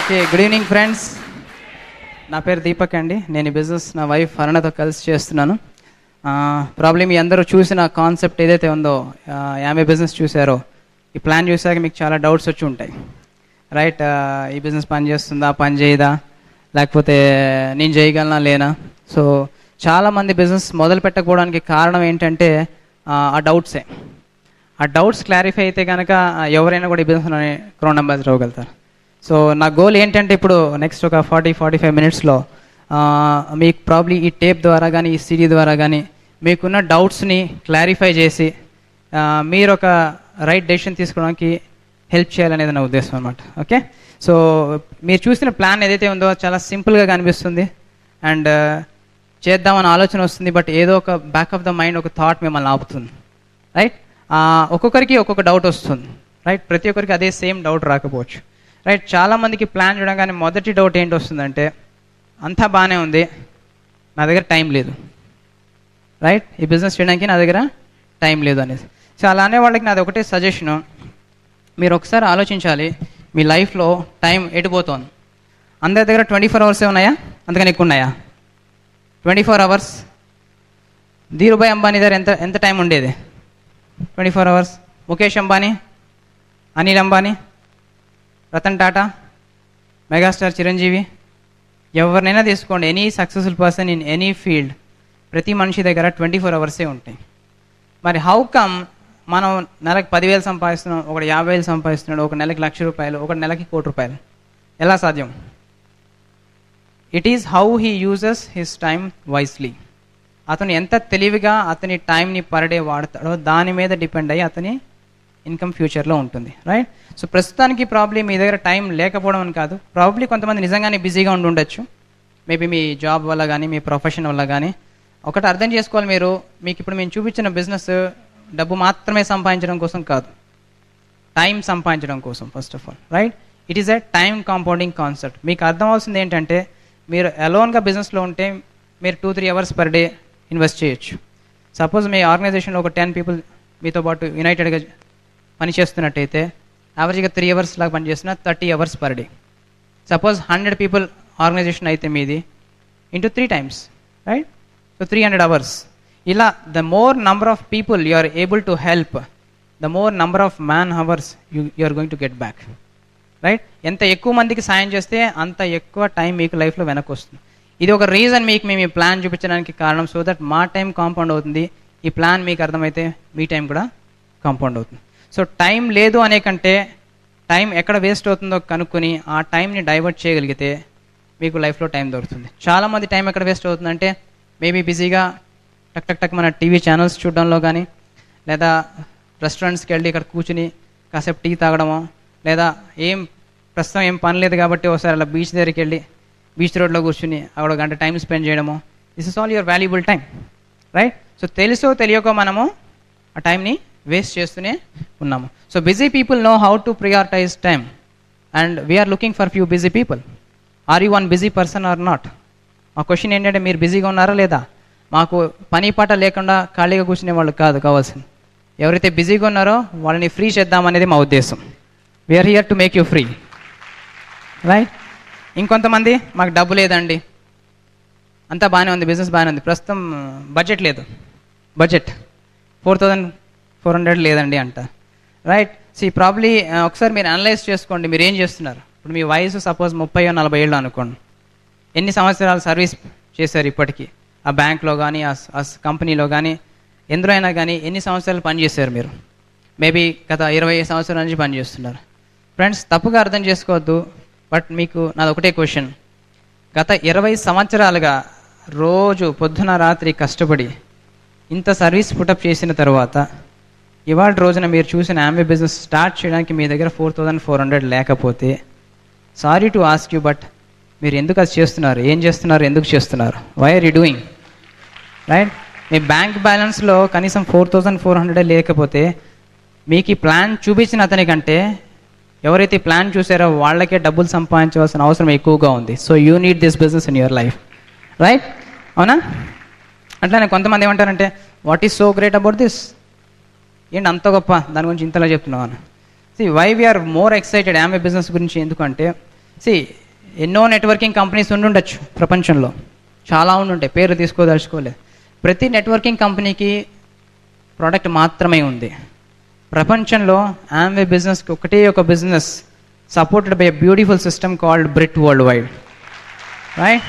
Okay, good evening friends. నా పేరు దీపక్ అండి. నేను ఈ బిజినెస్ నా వైఫ్ అరుణతో కలిసి చేస్తున్నాను. ప్రాబ్లీ మీ అందరూ చూసిన కాన్సెప్ట్ ఏదైతే ఉందో, యామే బిజినెస్ చూసారో, ఈ ప్లాన్ చూసాక మీకు చాలా డౌట్స్ వచ్చి ఉంటాయి, రైట్? ఈ బిజినెస్ పని చేస్తుందా, పని చేయదా, లేకపోతే నేను చేయగలనా లేనా? సో చాలామంది బిజినెస్ మొదలు పెట్టకపోవడానికి కారణం ఏంటంటే ఆ డౌట్సే. ఆ డౌట్స్ క్లారిఫై అయితే కనుక ఎవరైనా కూడా ఈ బిజినెస్లోనే క్రౌన్ అంబాసిడర్ అవ్వగలుగుతారు. సో నా గోల్ ఏంటంటే ఇప్పుడు నెక్స్ట్ ఒక 40-45 మినిట్స్లో మీకు ప్రాబ్లీ ఈ టేప్ ద్వారా కానీ ఈ సిడీ ద్వారా కానీ మీకున్న డౌట్స్ని క్లారిఫై చేసి మీరు ఒక రైట్ డెసిషన్ తీసుకోవడానికి హెల్ప్ చేయాలనేది నా ఉద్దేశం అనమాట. ఓకే, సో మీరు చూసిన ప్లాన్ ఏదైతే ఉందో చాలా సింపుల్గా కనిపిస్తుంది అండ్ చేద్దామని ఆలోచన వస్తుంది, బట్ ఏదో ఒక బ్యాక్ ఆఫ్ ద మైండ్ ఒక థాట్ మిమ్మల్ని ఆపుతుంది, రైట్? ఒక్కొక్కరికి ఒక్కొక్క డౌట్ వస్తుంది, రైట్? ప్రతి ఒక్కరికి అదే సేమ్ డౌట్ రాకపోవచ్చు, రైట్? చాలామందికి ప్లాన్ చూడగానే మొదటి డౌట్ ఏంటి వస్తుందంటే, అంతా బాగానే ఉంది, నా దగ్గర టైం లేదు, రైట్? ఈ బిజినెస్ చేయడానికి నా దగ్గర టైం లేదు అనేది. సో అలా అనే వాళ్ళకి నాది ఒకటే సజెషను, మీరు ఒకసారి ఆలోచించాలి, మీ లైఫ్లో టైం ఎటుపోతుంది. అందరి దగ్గర 24 అవర్సే ఉన్నాయా? అంతకని ఎక్కువ ఉన్నాయా? 24 అవర్స్. ధీరుభాయ్ అంబానీ దగ్గర ఎంత టైం ఉండేది? 24 అవర్స్. ముఖేష్ అంబానీ, అనిల్ అంబానీ, రతన్ టాటా, మెగాస్టార్ చిరంజీవి, ఎవరినైనా తీసుకోండి, any successful person in any field, ప్రతి మనిషి దగ్గర 24 అవర్సే ఉంటాయి. మరి హౌ కమ్ మనం నెలకు 10,000 సంపాదిస్తున్నాం, ఒకటి 50,000 సంపాదిస్తున్నాడు, ఒక నెలకి ₹1,00,000, ఒక నెలకి ₹1,00,00,000? ఎలా సాధ్యం? It is how he uses his time wisely. అతను ఎంత తెలివిగా అతని టైంని పర్ డే వాడతాడో దాని మీద డిపెండ్ అయ్యి అతని ఇన్కమ్ ఫ్యూచర్లో ఉంటుంది, రైట్? సో ప్రస్తుతానికి ప్రాబ్లీ మీ దగ్గర టైం లేకపోవడం అని కాదు, ప్రాబ్లీ కొంతమంది నిజంగానే బిజీగా ఉండొచ్చు, మేబీ మీ జాబ్ వల్ల కానీ మీ ప్రొఫెషన్ వల్ల కానీ. ఒకటి అర్థం చేసుకోవాలి, మీకు ఇప్పుడు మేము చూపించిన బిజినెస్ డబ్బు మాత్రమే సంపాదించడం కోసం కాదు, టైం సంపాదించడం కోసం first of all, right? It is a time compounding concept. మీకు అర్థం అవుతుంది ఏంటంటే, మీరు అలోన్గా బిజినెస్లో ఉంటే మీరు 2-3 అవర్స్ పర్ డే ఇన్వెస్ట్ చేయొచ్చు. సపోజ్ మీ ఆర్గనైజేషన్లో ఒక 10 పీపుల్ మీతో పాటు యునైటెడ్గా పనిచేస్తున్నట్టయితే యావరేజ్గా 3 అవర్స్ లాగా పనిచేస్తున్న 30 hours per day. Suppose 100 people organisation అయితే మీది into 3 times, right? So 300 hours. ఇలా the more number of people you are able to help, the more number of man hours you are going to get back, right? ఎంత ఎక్కువ మందికి సాయం చేస్తే అంత ఎక్కువ టైం మీకు లైఫ్లో వెనక్కి వస్తుంది. ఇది ఒక రీజన్ మేము ఈ ప్లాన్ చూపించడానికి కారణం, సో దట్ మా టైం కాంపౌండ్ అవుతుంది. ఈ ప్లాన్ మీకు అర్థమైతే మీ టైం కూడా కాంపౌండ్ అవుతుంది. సో టైం లేదు అనే కంటే టైం ఎక్కడ వేస్ట్ అవుతుందో కనుక్కొని ఆ టైంని డైవర్ట్ చేయగలిగితే మీకు లైఫ్లో టైం దొరుకుతుంది. చాలామంది టైం ఎక్కడ వేస్ట్ అవుతుందంటే, మేబీ బిజీగా టక్ మన టీవీ ఛానల్స్ చూడడంలో కానీ, లేదా రెస్టారెంట్స్కి వెళ్ళి ఇక్కడ కూర్చుని కాసేపు టీ తాగడమో, లేదా ప్రస్తుతం ఏం పని లేదు కాబట్టి ఒకసారి అలా బీచ్ దగ్గరికి వెళ్ళి బీచ్ రోడ్లో కూర్చుని అక్కడ 1 గంట టైం స్పెండ్ చేయడము. This is all your valuable time, right? So తెలుసో తెలియకో మనము ఆ టైంని వేస్ట్ చేస్తూనే ఉన్నాము. So busy people know how to prioritise time and we're looking for few busy people. Are you one busy person or not? మా question ఏంటంటే, మీరు బిజీగా ఉన్నారా లేదా? మాకు పని పాట లేకుండా ఖాళీగా కూర్చునే వాళ్ళు కాదు కావాల్సింది. ఎవరైతే బిజీగా ఉన్నారో వాళ్ళని ఫ్రీ చేద్దామనేది మా ఉద్దేశం. We're here to make you free, right? ఇంకొంతమంది, మాకు డబ్బు లేదండి, అంతా బాగానే ఉంది, బిజినెస్ బాగానే ఉంది, ప్రస్తుతం బడ్జెట్ లేదు, బడ్జెట్ 4,400 లేదండి అంట, రైట్? సో ఈ ప్రాబ్లీ ఒకసారి మీరు అనలైజ్ చేసుకోండి, మీరు ఏం చేస్తున్నారు. ఇప్పుడు మీ వయసు సపోజ్ 30-40 ఏళ్ళు అనుకోండి, ఎన్ని సంవత్సరాలు సర్వీస్ చేశారు ఇప్పటికీ? ఆ బ్యాంక్లో కానీ, ఆ కంపెనీలో కానీ, ఎందులో అయినా కానీ ఎన్ని సంవత్సరాలు పనిచేశారు మీరు? మేబీ గత 20 సంవత్సరాల నుంచి పనిచేస్తున్నారు. ఫ్రెండ్స్, తప్పుగా అర్థం చేసుకోవద్దు, బట్ మీకు నాది ఒకటే క్వశ్చన్. గత 20 సంవత్సరాలుగా రోజు పొద్దున రాత్రి కష్టపడి ఇంత సర్వీస్ పుటప్ చేసిన తర్వాత ఇవాళ రోజున మీరు చూసిన యామ్వే బిజినెస్ స్టార్ట్ చేయడానికి మీ దగ్గర 4,400 లేకపోతే, sorry to ask you, but మీరు ఎందుకు అది చేస్తున్నారు? ఏం చేస్తున్నారు? ఎందుకు చేస్తున్నారు? Why are you doing, right? మీ బ్యాంక్ బ్యాలెన్స్లో కనీసం 4,400 లేకపోతే మీకు ఈ ప్లాన్ చూపించిన అతనికంటే ఎవరైతే ప్లాన్ చూసారో వాళ్ళకే డబ్బులు సంపాదించవలసిన అవసరం ఎక్కువగా ఉంది. So you need this business in your life, right? అవునా? అట్లానే కొంతమంది ఏమంటారంటే, what is so great about this? ఏంటి అంత గొప్ప దాని గురించి ఇంతలా చెప్తున్నావు అని. See why we're more excited Amway business గురించి ఎందుకంటే, సి ఎన్నో నెట్వర్కింగ్ కంపెనీస్ ఉండుండొచ్చు ప్రపంచంలో, చాలా ఉండుంటాయి, పేరు తీసుకోదలుచుకోలేదు. ప్రతి నెట్వర్కింగ్ కంపెనీకి ప్రోడక్ట్ మాత్రమే ఉంది. ప్రపంచంలో ఆమ్వే బిజినెస్కి ఒకటే ఒక business supported by a beautiful system called Britt world wide. Right?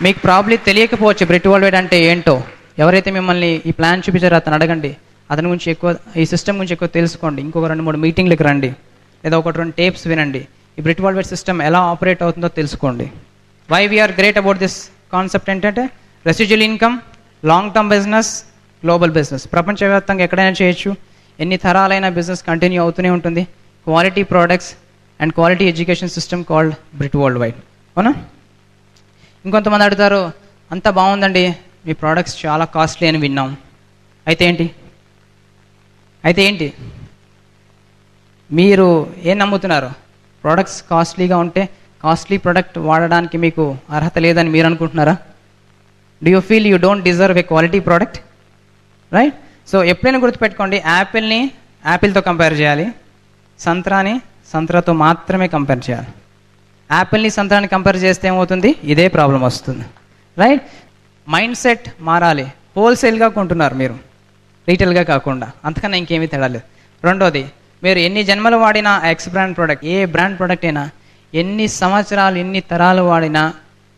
మీకు ప్రాబ్లీ తెలియకపోవచ్చు బ్రిట్ వరల్డ్ వైడ్ అంటే ఏంటో. ఎవరైతే మిమ్మల్ని ఈ ప్లాన్ చూపించారో అతను అడగండి, అతని గురించి ఎక్కువ, ఈ సిస్టమ్ గురించి ఎక్కువ తెలుసుకోండి. ఇంకొక 2-3 మీటింగ్లకు రండి, లేదా 1-2 టేప్స్ వినండి. ఈ బ్రిట్ వరల్డ్ వైడ్ సిస్టమ్ ఎలా ఆపరేట్ అవుతుందో తెలుసుకోండి. Why we are great about this concept ఏంటంటే residual income, long term business, global business. ప్రపంచవ్యాప్తంగా ఎక్కడైనా చేయొచ్చు, ఎన్ని తరాలైన బిజినెస్ కంటిన్యూ అవుతూనే ఉంటుంది. Quality products and quality education system called Britt world wide. అవునా? ఇంకొంతమంది అడుగుతారు, అంతా బాగుందండి, మీ ప్రోడక్ట్స్ చాలా కాస్ట్లీ అని విన్నాం, అయితే ఏంటి మీరు ఏం నమ్ముతున్నారు? ప్రోడక్ట్స్ కాస్ట్లీగా ఉంటే కాస్ట్లీ ప్రోడక్ట్ వాడడానికి మీకు అర్హత లేదని మీరు అనుకుంటున్నారా? Do you feel you don't deserve A quality product? Right? So ఎప్పుడైనా గుర్తుపెట్టుకోండి, యాపిల్ని యాపిల్తో కంపేర్ చేయాలి, సంత్రాని సంత్రాతో మాత్రమే కంపేర్ చేయాలి. యాపిల్ని సంత్రాన్ని కంపేర్ చేస్తే ఏమవుతుంది? ఇదే ప్రాబ్లం వస్తుంది. రైట్? మైండ్ సెట్ మారాలి. హోల్సేల్గా కొంటున్నారు మీరు, రీటైల్గా కాకుండా, అంతకన్నా ఇంకేమీ తేడాలేదు. రెండోది, మీరు ఎన్ని జన్మలు వాడినా ఎక్స్ బ్రాండ్ ప్రోడక్ట్, ఏ బ్రాండ్ ప్రోడక్ట్ అయినా ఎన్ని సంవత్సరాలు ఎన్ని తరాలు వాడినా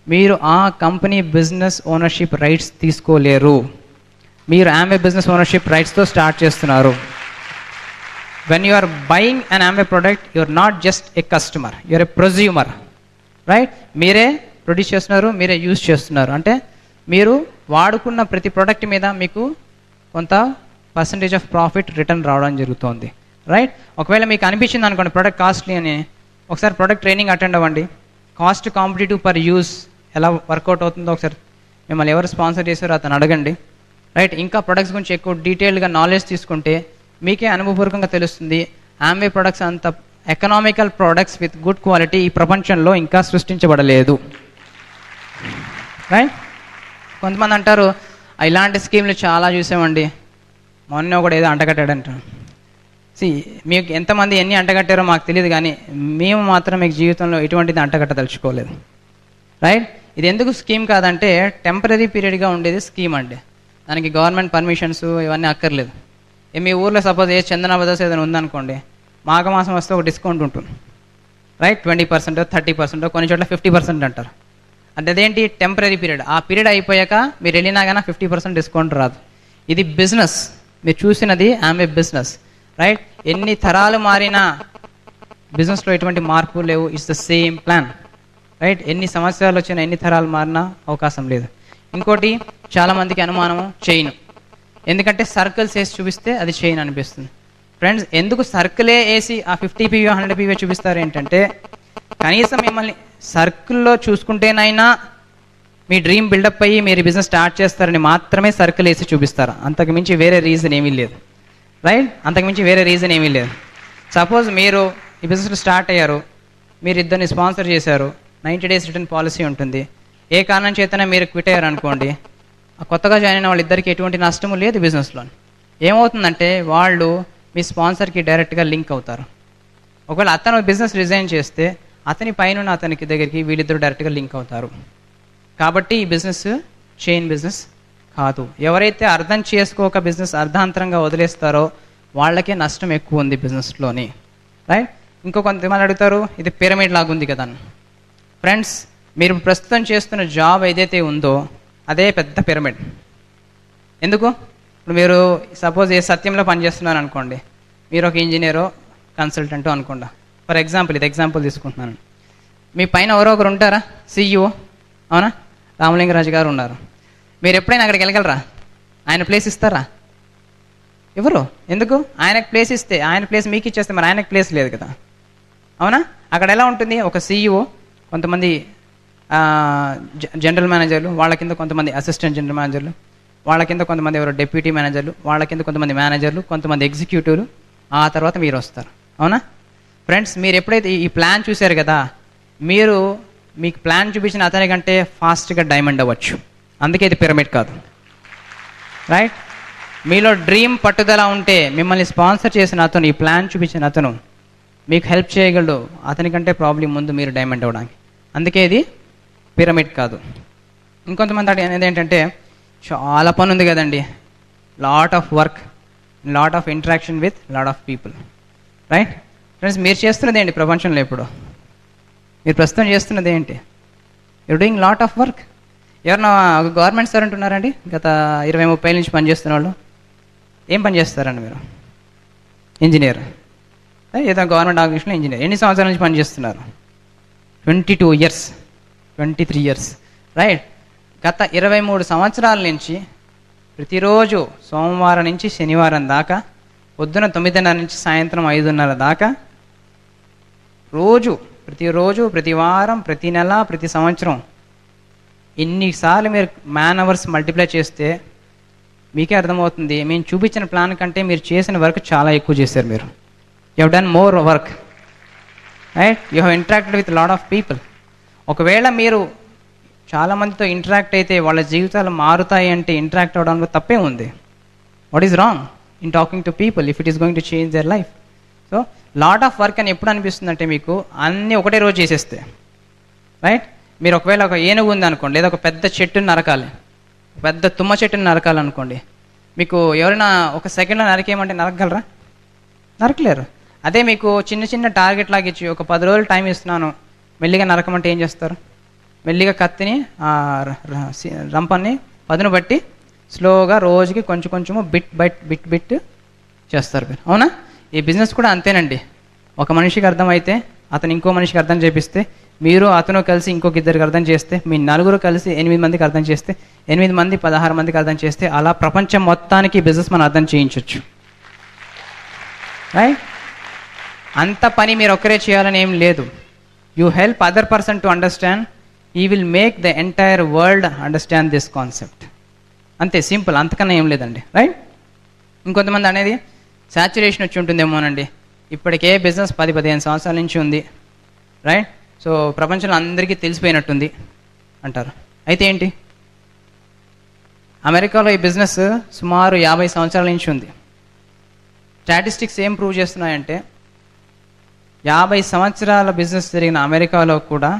మీరు ఆ కంపెనీ బిజినెస్ ఓనర్షిప్ రైట్స్ తీసుకోలేరు. మీరు ఆమ్వే బిజినెస్ ఓనర్షిప్ రైట్స్తో స్టార్ట్ చేస్తున్నారు. When you are buying an Amway product, you are not just a customer, you are a prosumer. Right? మీరే ప్రొడ్యూస్ చేస్తున్నారు, మీరే యూజ్ చేస్తున్నారు. అంటే మీరు వాడుకున్న ప్రతి ప్రోడక్ట్ మీద మీకు కొంత పర్సంటేజ్ ఆఫ్ ప్రాఫిట్ రిటర్న్ రావడం జరుగుతుంది. రైట్? ఒకవేళ మీకు అనిపించింది అనుకోండి ప్రోడక్ట్ కాస్ట్లీ అని, ఒకసారి ప్రోడక్ట్ ట్రైనింగ్ అటెండ్ అవ్వండి. కాస్ట్ కాంపిటేటివ్ పర్ యూస్ ఎలా వర్కౌట్ అవుతుందో ఒకసారి మిమ్మల్ని ఎవరు స్పాన్సర్ చేశారో అతను అడగండి. రైట్? ఇంకా ప్రొడక్ట్స్ గురించి ఎక్కువ డీటెయిల్గా నాలెడ్జ్ తీసుకుంటే మీకే అనుభవపూర్వకంగా తెలుస్తుంది, ఆమ్వే ప్రొడక్ట్స్ అంత economical products with good quality ఈ ప్రపంచంలో ఇంకా సృష్టించబడలేదు. రైట్? కొంతమంది అంటారు, ఇలాంటి స్కీమ్లు చాలా చూసామండి, మొన్న ఒకటి ఏదో అంటగట్టాడంటారు. మీకు ఎంతమంది ఎన్ని అంటగట్టారో మాకు తెలియదు, కానీ మేము మాత్రం మీకు జీవితంలో ఎటువంటిది అంటగట్టదలుచుకోలేదు. రైట్? ఇది ఎందుకు స్కీమ్ కాదంటే టెంపరీ పీరియడ్గా ఉండేది స్కీమ్ అండి. దానికి గవర్నమెంట్ పర్మిషన్స్ ఇవన్నీ అక్కర్లేదు. మీ ఊర్లో సపోజ్ ఏ చందన బ్రదర్స్ ఏదైనా ఉందనుకోండి, మాఘమాసం వస్తే ఒక డిస్కౌంట్ ఉంటుంది. రైట్? 20%, 30%, కొన్ని చోట్ల 50% అంటారు. అంటే అదేంటి? Temporary period. ఆ పీరియడ్ అయిపోయాక మీరు వెళ్ళినా కానీ 50% డిస్కౌంట్ రాదు. ఇది బిజినెస్. మీరు చూసినది ఆమె బిజినెస్. రైట్? ఎన్ని తరాలు మారినా బిజినెస్లో ఎటువంటి మార్పు లేవు. It's the same plan. Right? ఎన్ని సంవత్సరాలు వచ్చినా ఎన్ని తరాలు మారినా అవకాశం లేదు. ఇంకోటి, చాలామందికి అనుమానము చైన్. ఎందుకంటే సర్కిల్స్ వేసి చూపిస్తే అది చైన్ అనిపిస్తుంది. ఫ్రెండ్స్, ఎందుకు సర్కిలే వేసి ఆ 50 PV 100 PV చూపిస్తారు ఏంటంటే, కనీసం మిమ్మల్ని సర్కిల్లో చూసుకుంటేనైనా మీ డ్రీమ్ బిల్డప్ అయ్యి మీరు బిజినెస్ స్టార్ట్ చేస్తారని మాత్రమే సర్కిల్ వేసి చూపిస్తారు. అంతకు మించి వేరే రీజన్ ఏమీ లేదు. రైట్? అంతకు మించి వేరే రీజన్ ఏమీ లేదు. సపోజ్ మీరు ఈ బిజినెస్ స్టార్ట్ అయ్యారు, మీరు ఇద్దరిని స్పాన్సర్ చేశారు, 90 days రిటర్న్ పాలసీ ఉంటుంది. ఏ కారణం చేతనే మీరు క్విట్ అయ్యారు అనుకోండి, ఆ కొత్తగా జాయిన్ అయిన వాళ్ళిద్దరికి ఎటువంటి నష్టము లేదు బిజినెస్లో. ఏమవుతుందంటే వాళ్ళు మీ స్పాన్సర్కి డైరెక్ట్గా లింక్ అవుతారు. ఒకవేళ అతను బిజినెస్ రిజైన్ చేస్తే అతని పైన అతనికి దగ్గరికి వీళ్ళిద్దరు డైరెక్ట్గా లింక్ అవుతారు. కాబట్టి ఈ బిజినెస్ చైన్ బిజినెస్ కాదు. ఎవరైతే అర్థం చేసుకోక బిజినెస్ అర్ధాంతరంగా వదిలేస్తారో వాళ్ళకే నష్టం ఎక్కువ ఉంది బిజినెస్లోని. రైట్? ఇంకో కొంతమంది అడుగుతారు, ఇది పిరమిడ్ లాగా ఉంది కదా. ఫ్రెండ్స్, మీరు ప్రస్తుతం చేస్తున్న జాబ్ ఏదైతే ఉందో అదే పెద్ద పిరమిడ్. ఎందుకు? ఇప్పుడు మీరు సపోజ్ ఏ సత్యంలో పనిచేస్తున్నారు అనుకోండి, మీరు ఒక ఇంజనీరో కన్సల్టెంటో అనుకోండి. ఫర్ ఎగ్జాంపుల్, ఇది ఎగ్జాంపుల్ తీసుకుంటున్నాను. మీ పైన ఎవరో ఒకరు ఉంటారా? CEO, అవునా? రామలింగరాజు గారు ఉన్నారు. మీరు ఎప్పుడైనా అక్కడికి వెళ్ళగలరా? ఆయన ప్లేస్ ఇస్తారా? ఎవరు? ఎందుకు? ఆయనకు ప్లేస్ ఇస్తే, ఆయన ప్లేస్ మీకు ఇచ్చేస్తే మరి ఆయనకు ప్లేస్ లేదు కదా. అవునా? అక్కడ ఎలా ఉంటుంది? ఒక CEO, కొంతమంది జనరల్ మేనేజర్లు, వాళ్ళ కింద కొంతమంది అసిస్టెంట్ జనరల్ మేనేజర్లు, వాళ్ళ కింద కొంతమంది ఎవరో డిప్యూటీ మేనేజర్లు, వాళ్ళ కింద కొంతమంది మేనేజర్లు, కొంతమంది ఎగ్జిక్యూటివ్లు, ఆ తర్వాత మీరు వస్తారు. అవునా? ఫ్రెండ్స్, మీరు ఎప్పుడైతే ఈ ప్లాన్ చూశారు కదా, మీరు మీకు ప్లాన్ చూపించిన అతని కంటే ఫాస్ట్గా డైమండ్ అవ్వచ్చు. అందుకే ఇది పిరమిడ్ కాదు. రైట్? మీలో డ్రీమ్ పట్టుదల ఉంటే మిమ్మల్ని స్పాన్సర్ చేసిన అతను, ఈ ప్లాన్ చూపించిన అతను మీకు హెల్ప్ చేయగలడు, అతనికంటే ప్రాబ్లం ముందు మీరు డైమండ్ అవ్వడానికి. అందుకే ఇది పిరమిడ్ కాదు. ఇంకొంతమంది అనేది ఏంటంటే చాలా పని ఉంది కదండి, lot of work, lot of interaction with lot of people, right? Friends, మీరు చేస్తున్నది ఏంటి ప్రపంచంలో? ఇప్పుడు మీరు ప్రస్తుతం చేస్తున్నది ఏంటి? You're doing lot of work. ఎవరన్నా ఒక గవర్నమెంట్ సర్వెంట్ ఉన్నారండి గత 20-30 నుంచి పనిచేస్తున్న వాళ్ళు? ఏం పని చేస్తారండి మీరు? ఇంజనీర్, ఏదో గవర్నమెంట్ ఆర్గనైజేషన్లో ఇంజనీర్. ఎన్ని సంవత్సరాల నుంచి పనిచేస్తున్నారు? 22 ఇయర్స్, 23 ఇయర్స్, రైట్? గత 23 సంవత్సరాల నుంచి ప్రతిరోజు సోమవారం నుంచి శనివారం దాకా పొద్దున 9:30 నుంచి సాయంత్రం 5:30 దాకా ప్రతిరోజు, ప్రతి వారం, ప్రతి నెల, ప్రతి సంవత్సరం ఎన్నిసార్లు మీరు మ్యాన్ అవర్స్ మల్టిప్లై చేస్తే మీకే అర్థమవుతుంది, మేము చూపించిన ప్లాన్ కంటే మీరు చేసిన వర్క్ చాలా ఎక్కువ చేశారు. మీరు you have done more work, right? You have interacted with lot of people. ఒకవేళ మీరు చాలామందితో ఇంటరాక్ట్ అయితే వాళ్ళ జీవితాలు మారుతాయి అంటే ఇంటరాక్ట్ అవ్వడంలో తప్పే ఉంది. What is wrong in talking to people if it is going to change their life? So lot of work అని ఎప్పుడు అనిపిస్తుంది అంటే మీకు అన్నీ ఒకటే రోజు చేసేస్తే, రైట్? మీరు ఒకవేళ ఒక ఏనుగు ఉంది అనుకోండి, లేదా ఒక పెద్ద చెట్టుని నరకాలి, పెద్ద తుమ్మ చెట్టుని నరకాలనుకోండి, మీకు ఎవరైనా ఒక సెకండ్లో నరికేయమంటే నరకగలరా? నరకలేరు. అదే మీకు చిన్న చిన్న టార్గెట్ లాగా ఇచ్చి ఒక 10 రోజులు టైం ఇస్తున్నాను మెల్లిగా నరకమంటే ఏం చేస్తారు? మెల్లిగా కత్తిని రంపాన్ని పదును బట్టి స్లోగా రోజుకి కొంచెం కొంచెము బిట్ చేస్తారు మీరు, అవునా? ఈ బిజినెస్ కూడా అంతేనండి. ఒక మనిషికి అర్థమైతే అతను ఇంకో మనిషికి అర్థం చేపిస్తే, మీరు అతను కలిసి ఇంకొక ఇద్దరికి అర్థం చేస్తే, మీ నలుగురు కలిసి 8 మందికి అర్థం చేస్తే, 8 మంది 16 మందికి అర్థం చేస్తే, అలా ప్రపంచం మొత్తానికి బిజినెస్ మనం అర్థం చేయించవచ్చు, రైట్? అంత పని మీరు ఒక్కరే చేయాలని ఏం లేదు. You help other person to understand, he will make the entire world understand this concept. అంతే, సింపుల్, అంతకన్నా ఏం లేదండి, రైట్? ఇంకొంతమంది అనేది సాచురేషన్ వచ్చి ఉంటుందేమోనండి, ఇప్పటికే బిజినెస్ 10-15 సంవత్సరాల నుంచి ఉంది, రైట్? సో ప్రపంచంలో అందరికీ తెలిసిపోయినట్టుంది అంటారు. అయితే ఏంటి? అమెరికాలో ఈ బిజినెస్ సుమారు 50 సంవత్సరాల నుంచి ఉంది. స్టాటిస్టిక్స్ ఏం ప్రూవ్ చేస్తున్నాయంటే 50 సంవత్సరాల బిజినెస్ జరిగిన అమెరికాలో కూడా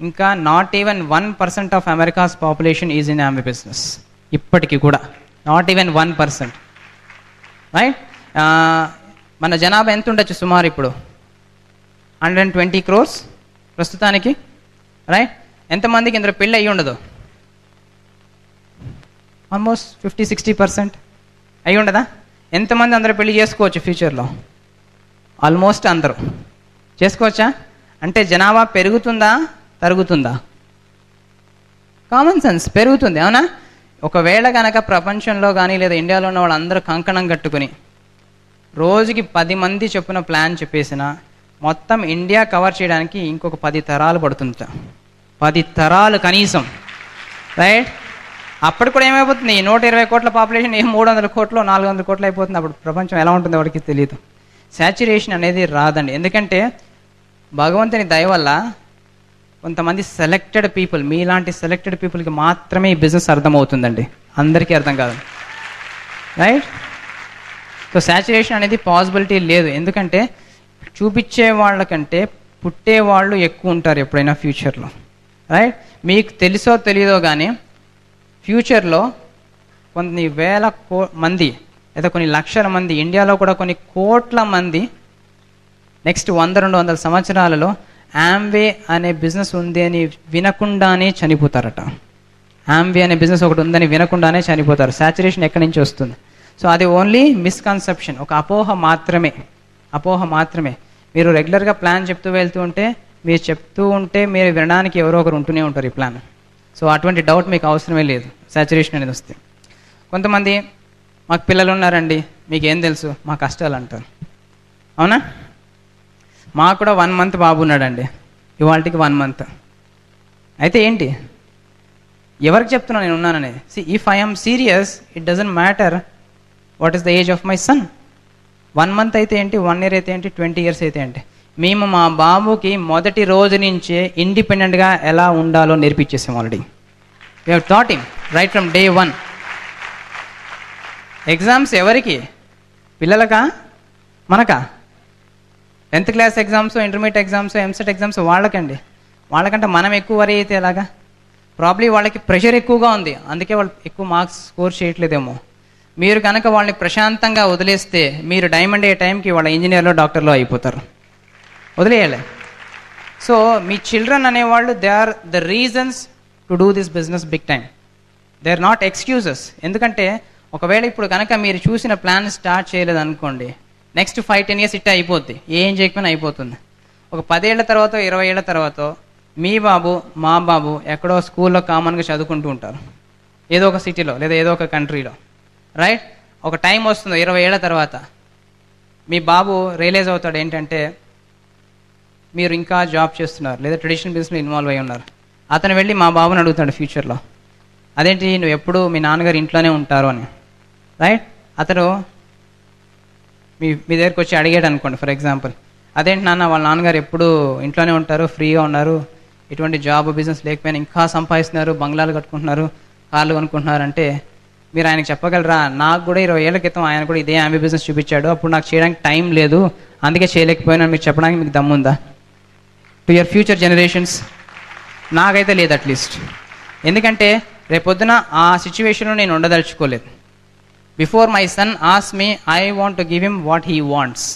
ఇంకా not even 1% of America's population is in Amway business. ఇప్పటికీ కూడా నాట్ ఈవెన్ 1%, రైట్? మన జనాభా ఎంత ఉండొచ్చు? సుమారు ఇప్పుడు 120 crores ప్రస్తుతానికి, రైట్? ఎంతమందికి ఇందులో పెళ్ళి అయ్యి ఉండదు? ఆల్మోస్ట్ 50-60% అయ్యి ఉండదా? ఎంతమంది అందరూ పెళ్లి చేసుకోవచ్చు ఫ్యూచర్లో? ఆల్మోస్ట్ అందరూ చేసుకోవచ్చా? అంటే జనాభా పెరుగుతుందా తరుగుతుందా? కామన్ సెన్స్, పెరుగుతుంది, అవునా? ఒకవేళ కనుక ప్రపంచంలో కానీ లేదా ఇండియాలో ఉన్న వాళ్ళందరూ కంకణం కట్టుకుని రోజుకి 10 మంది చొప్పున ప్లాన్ చెప్పేసిన మొత్తం ఇండియా కవర్ చేయడానికి ఇంకొక 10 తరాలు పడుతుంట. 10 తరాలు కనీసం, రైట్? అప్పుడు కూడా ఏమైపోతుంది? 120 కోట్ల పాపులేషన్ 300 కోట్లు 400 కోట్లు అయిపోతుంది. అప్పుడు ప్రపంచం ఎలా ఉంటుందో వాడికి తెలియదు. సాచురేషన్ అనేది రాదండి. ఎందుకంటే భగవంతుని దయ వల్ల కొంతమంది సెలెక్టెడ్ పీపుల్, మీలాంటి సెలెక్టెడ్ పీపుల్కి మాత్రమే ఈ బిజినెస్ అర్థమవుతుందండి, అందరికీ అర్థం కాదు, రైట్? సో సాచురేషన్ అనేది పాసిబిలిటీ లేదు. ఎందుకంటే చూపించే వాళ్ళకంటే పుట్టేవాళ్ళు ఎక్కువ ఉంటారు ఎప్పుడైనా ఫ్యూచర్లో, రైట్? మీకు తెలుసో తెలియదో కానీ ఫ్యూచర్లో కొన్ని వేల మంది లేదా కొన్ని లక్షల మంది, ఇండియాలో కూడా కొన్ని కోట్ల మంది నెక్స్ట్ 100-200 సంవత్సరాలలో యామ్వే అనే బిజినెస్ ఉంది అని వినకుండానే చనిపోతారట. యామ్వే అనే బిజినెస్ ఒకటి ఉందని వినకుండానే చనిపోతారు. సాచురేషన్ ఎక్కడి నుంచి వస్తుంది? సో అది ఓన్లీ మిస్కన్సెప్షన్, ఒక అపోహ మాత్రమే. మీరు రెగ్యులర్గా ప్లాన్ చెప్తూ వెళ్తూ ఉంటే, మీరు చెప్తూ ఉంటే మీరు వినడానికి ఎవరో ఒకరు ఉంటూనే ఉంటారు ఈ ప్లాన్. సో అటువంటి డౌట్ మీకు అవసరమే లేదు సాచురేషన్ అనేది వస్తే. కొంతమంది మాకు పిల్లలు ఉన్నారండి, మీకు ఏం తెలుసు, మా కష్టాలు అంటారు, అవునా? మాకు కూడా 1 month బాబు ఉన్నాడండి, ఇవాళకి 1 month. అయితే ఏంటి, ఎవరికి చెప్తున్నా నేను ఉన్నాననేది? See, if I am serious, it doesn't matter what is the age of my son. 1 month అయితే ఏంటి, 1 year అయితే ఏంటి, 20 years అయితే ఏంటి? మేము మా బాబుకి మొదటి రోజు నుంచే ఇండిపెండెంట్గా ఎలా ఉండాలో నేర్పించేసాం already. We have taught him right from day 1. Exams ఎవరికి? పిల్లలకా మనకా? 10th class exams, intermediate exams, EAMCET exams వాళ్ళకంటే మనం ఎక్కువ వరి అయితే ఎలాగా? ప్రాబ్లీ వాళ్ళకి ప్రెషర్ ఎక్కువగా ఉంది, అందుకే వాళ్ళు ఎక్కువ మార్క్స్ స్కోర్ చేయట్లేదేమో. మీరు కనుక వాళ్ళని ప్రశాంతంగా వదిలేస్తే మీరు డైమండ్ అయ్యే టైంకి వాళ్ళ ఇంజనీర్లో, డాక్టర్లో అయిపోతారు. వదిలేయాలి. సో మీ చిల్డ్రన్ అనేవాళ్ళు they are the reasons to do this business big time. They are not excuses. ఎందుకంటే ఒకవేళ ఇప్పుడు కనుక మీరు చూసిన ప్లాన్ స్టార్ట్ చేయలేదు అనుకోండి, నెక్స్ట్ 5-10 years ఇట్టే అయిపోద్ది, ఏం చేయకపోయినా అయిపోతుంది. ఒక 10 ఏళ్ల తర్వాత, 20 ఏళ్ల తర్వాత మీ బాబు, మా బాబు ఎక్కడో స్కూల్లో కామన్గా చదువుకుంటూ ఉంటారు, ఏదో ఒక సిటీలో లేదా ఏదో ఒక కంట్రీలో, రైట్? ఒక టైం వస్తుంది 20 ఏళ్ల తర్వాత మీ బాబు రియలైజ్ అవుతాడు ఏంటంటే మీరు ఇంకా జాబ్ చేస్తున్నారు లేదా ట్రెడిషనల్ బిజినెస్లో ఇన్వాల్వ్ అయి ఉన్నారు. అతను వెళ్ళి మా బాబుని అడుగుతాడు ఫ్యూచర్లో, అదేంటి నువ్వు ఎప్పుడు మీ నాన్నగారు ఇంట్లోనే ఉంటారు అని, రైట్? అతను మీ దగ్గరికి వచ్చి అడిగాడు అనుకోండి, ఫర్ ఎగ్జాంపుల్, అదేంటి నాన్న వాళ్ళ నాన్నగారు ఎప్పుడు ఇంట్లోనే ఉంటారు, ఫ్రీగా ఉన్నారు, ఎటువంటి జాబ్ బిజినెస్ లేకపోయినా ఇంకా సంపాదిస్తున్నారు, బంగ్లాలు కట్టుకుంటున్నారు, కార్లు కొనుక్కుంటున్నారు అంటే మీరు ఆయనకు చెప్పగలరా? నాకు కూడా 20 ఏళ్ల క్రితం ఆయన కూడా ఇదే ఆంబీ బిజినెస్ చూపించాడు, అప్పుడు నాకు చేయడానికి టైం లేదు, అందుకే చేయలేకపోయినా మీకు చెప్పడానికి మీకు దమ్ముందా? To your future generations? నాకైతే లేదు అట్లీస్ట్. ఎందుకంటే రేపొద్దున ఆ సిచ్యువేషన్లో నేను ఉండదలుచుకోలేదు. Before my son ask me, I want to give him what he wants,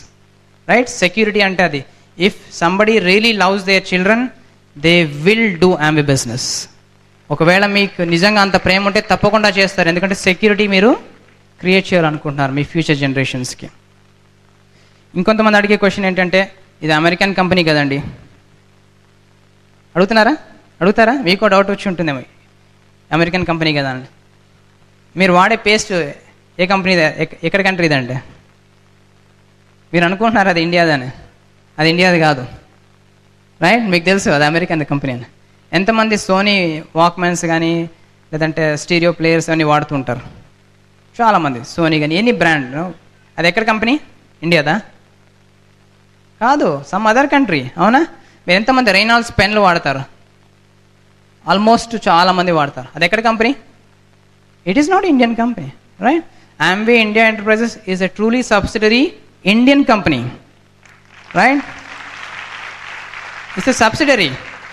right? Security అంటే అది. If somebody really loves their children, they will do Amway business. ఒకవేళ మీకు నిజంగా అంత ప్రేమ ఉంటే తప్పకుండా చేస్తారు, ఎందుకంటే సెక్యూరిటీ మీరు క్రియేట్ చేయాలనుకుంటున్నారు మీ ఫ్యూచర్ జనరేషన్స్కి. ఇంకొంతమంది అడిగే క్వశ్చన్ ఏంటంటే, ఇది అమెరికన్ కంపెనీ కదండి, అడుగుతారా? మీకు డౌట్ వచ్చి ఉంటుందేమో, అమెరికన్ కంపెనీ కదా అండి, మీరు వాడే పేస్ట్ ఏ కంపెనీ, ఎక్కడ కంట్రీదండి? మీరు అనుకుంటున్నారు అది ఇండియాదని, అది ఇండియాది కాదు, రైట్? మీకు తెలుసు అది అమెరికన్ కంపెనీ అని. ఎంతమంది సోనీ వాక్మెన్స్ కానీ లేదంటే స్టీరియో ప్లేయర్స్ అని వాడుతుంటారు? చాలామంది. సోనీ కానీ ఎనీ బ్రాండ్, అది ఎక్కడ కంపెనీ? ఇండియాదా? కాదు, సమ్ అదర్ కంట్రీ. అవునా? మీరు ఎంతమంది రైనాల్డ్స్ పెన్లు వాడతారు? ఆల్మోస్ట్ చాలామంది వాడతారు. అది ఎక్కడ company? It is not Indian company, right? Amway India Enterprises is a truly subsidiary Indian company, right? It's a subsidiary,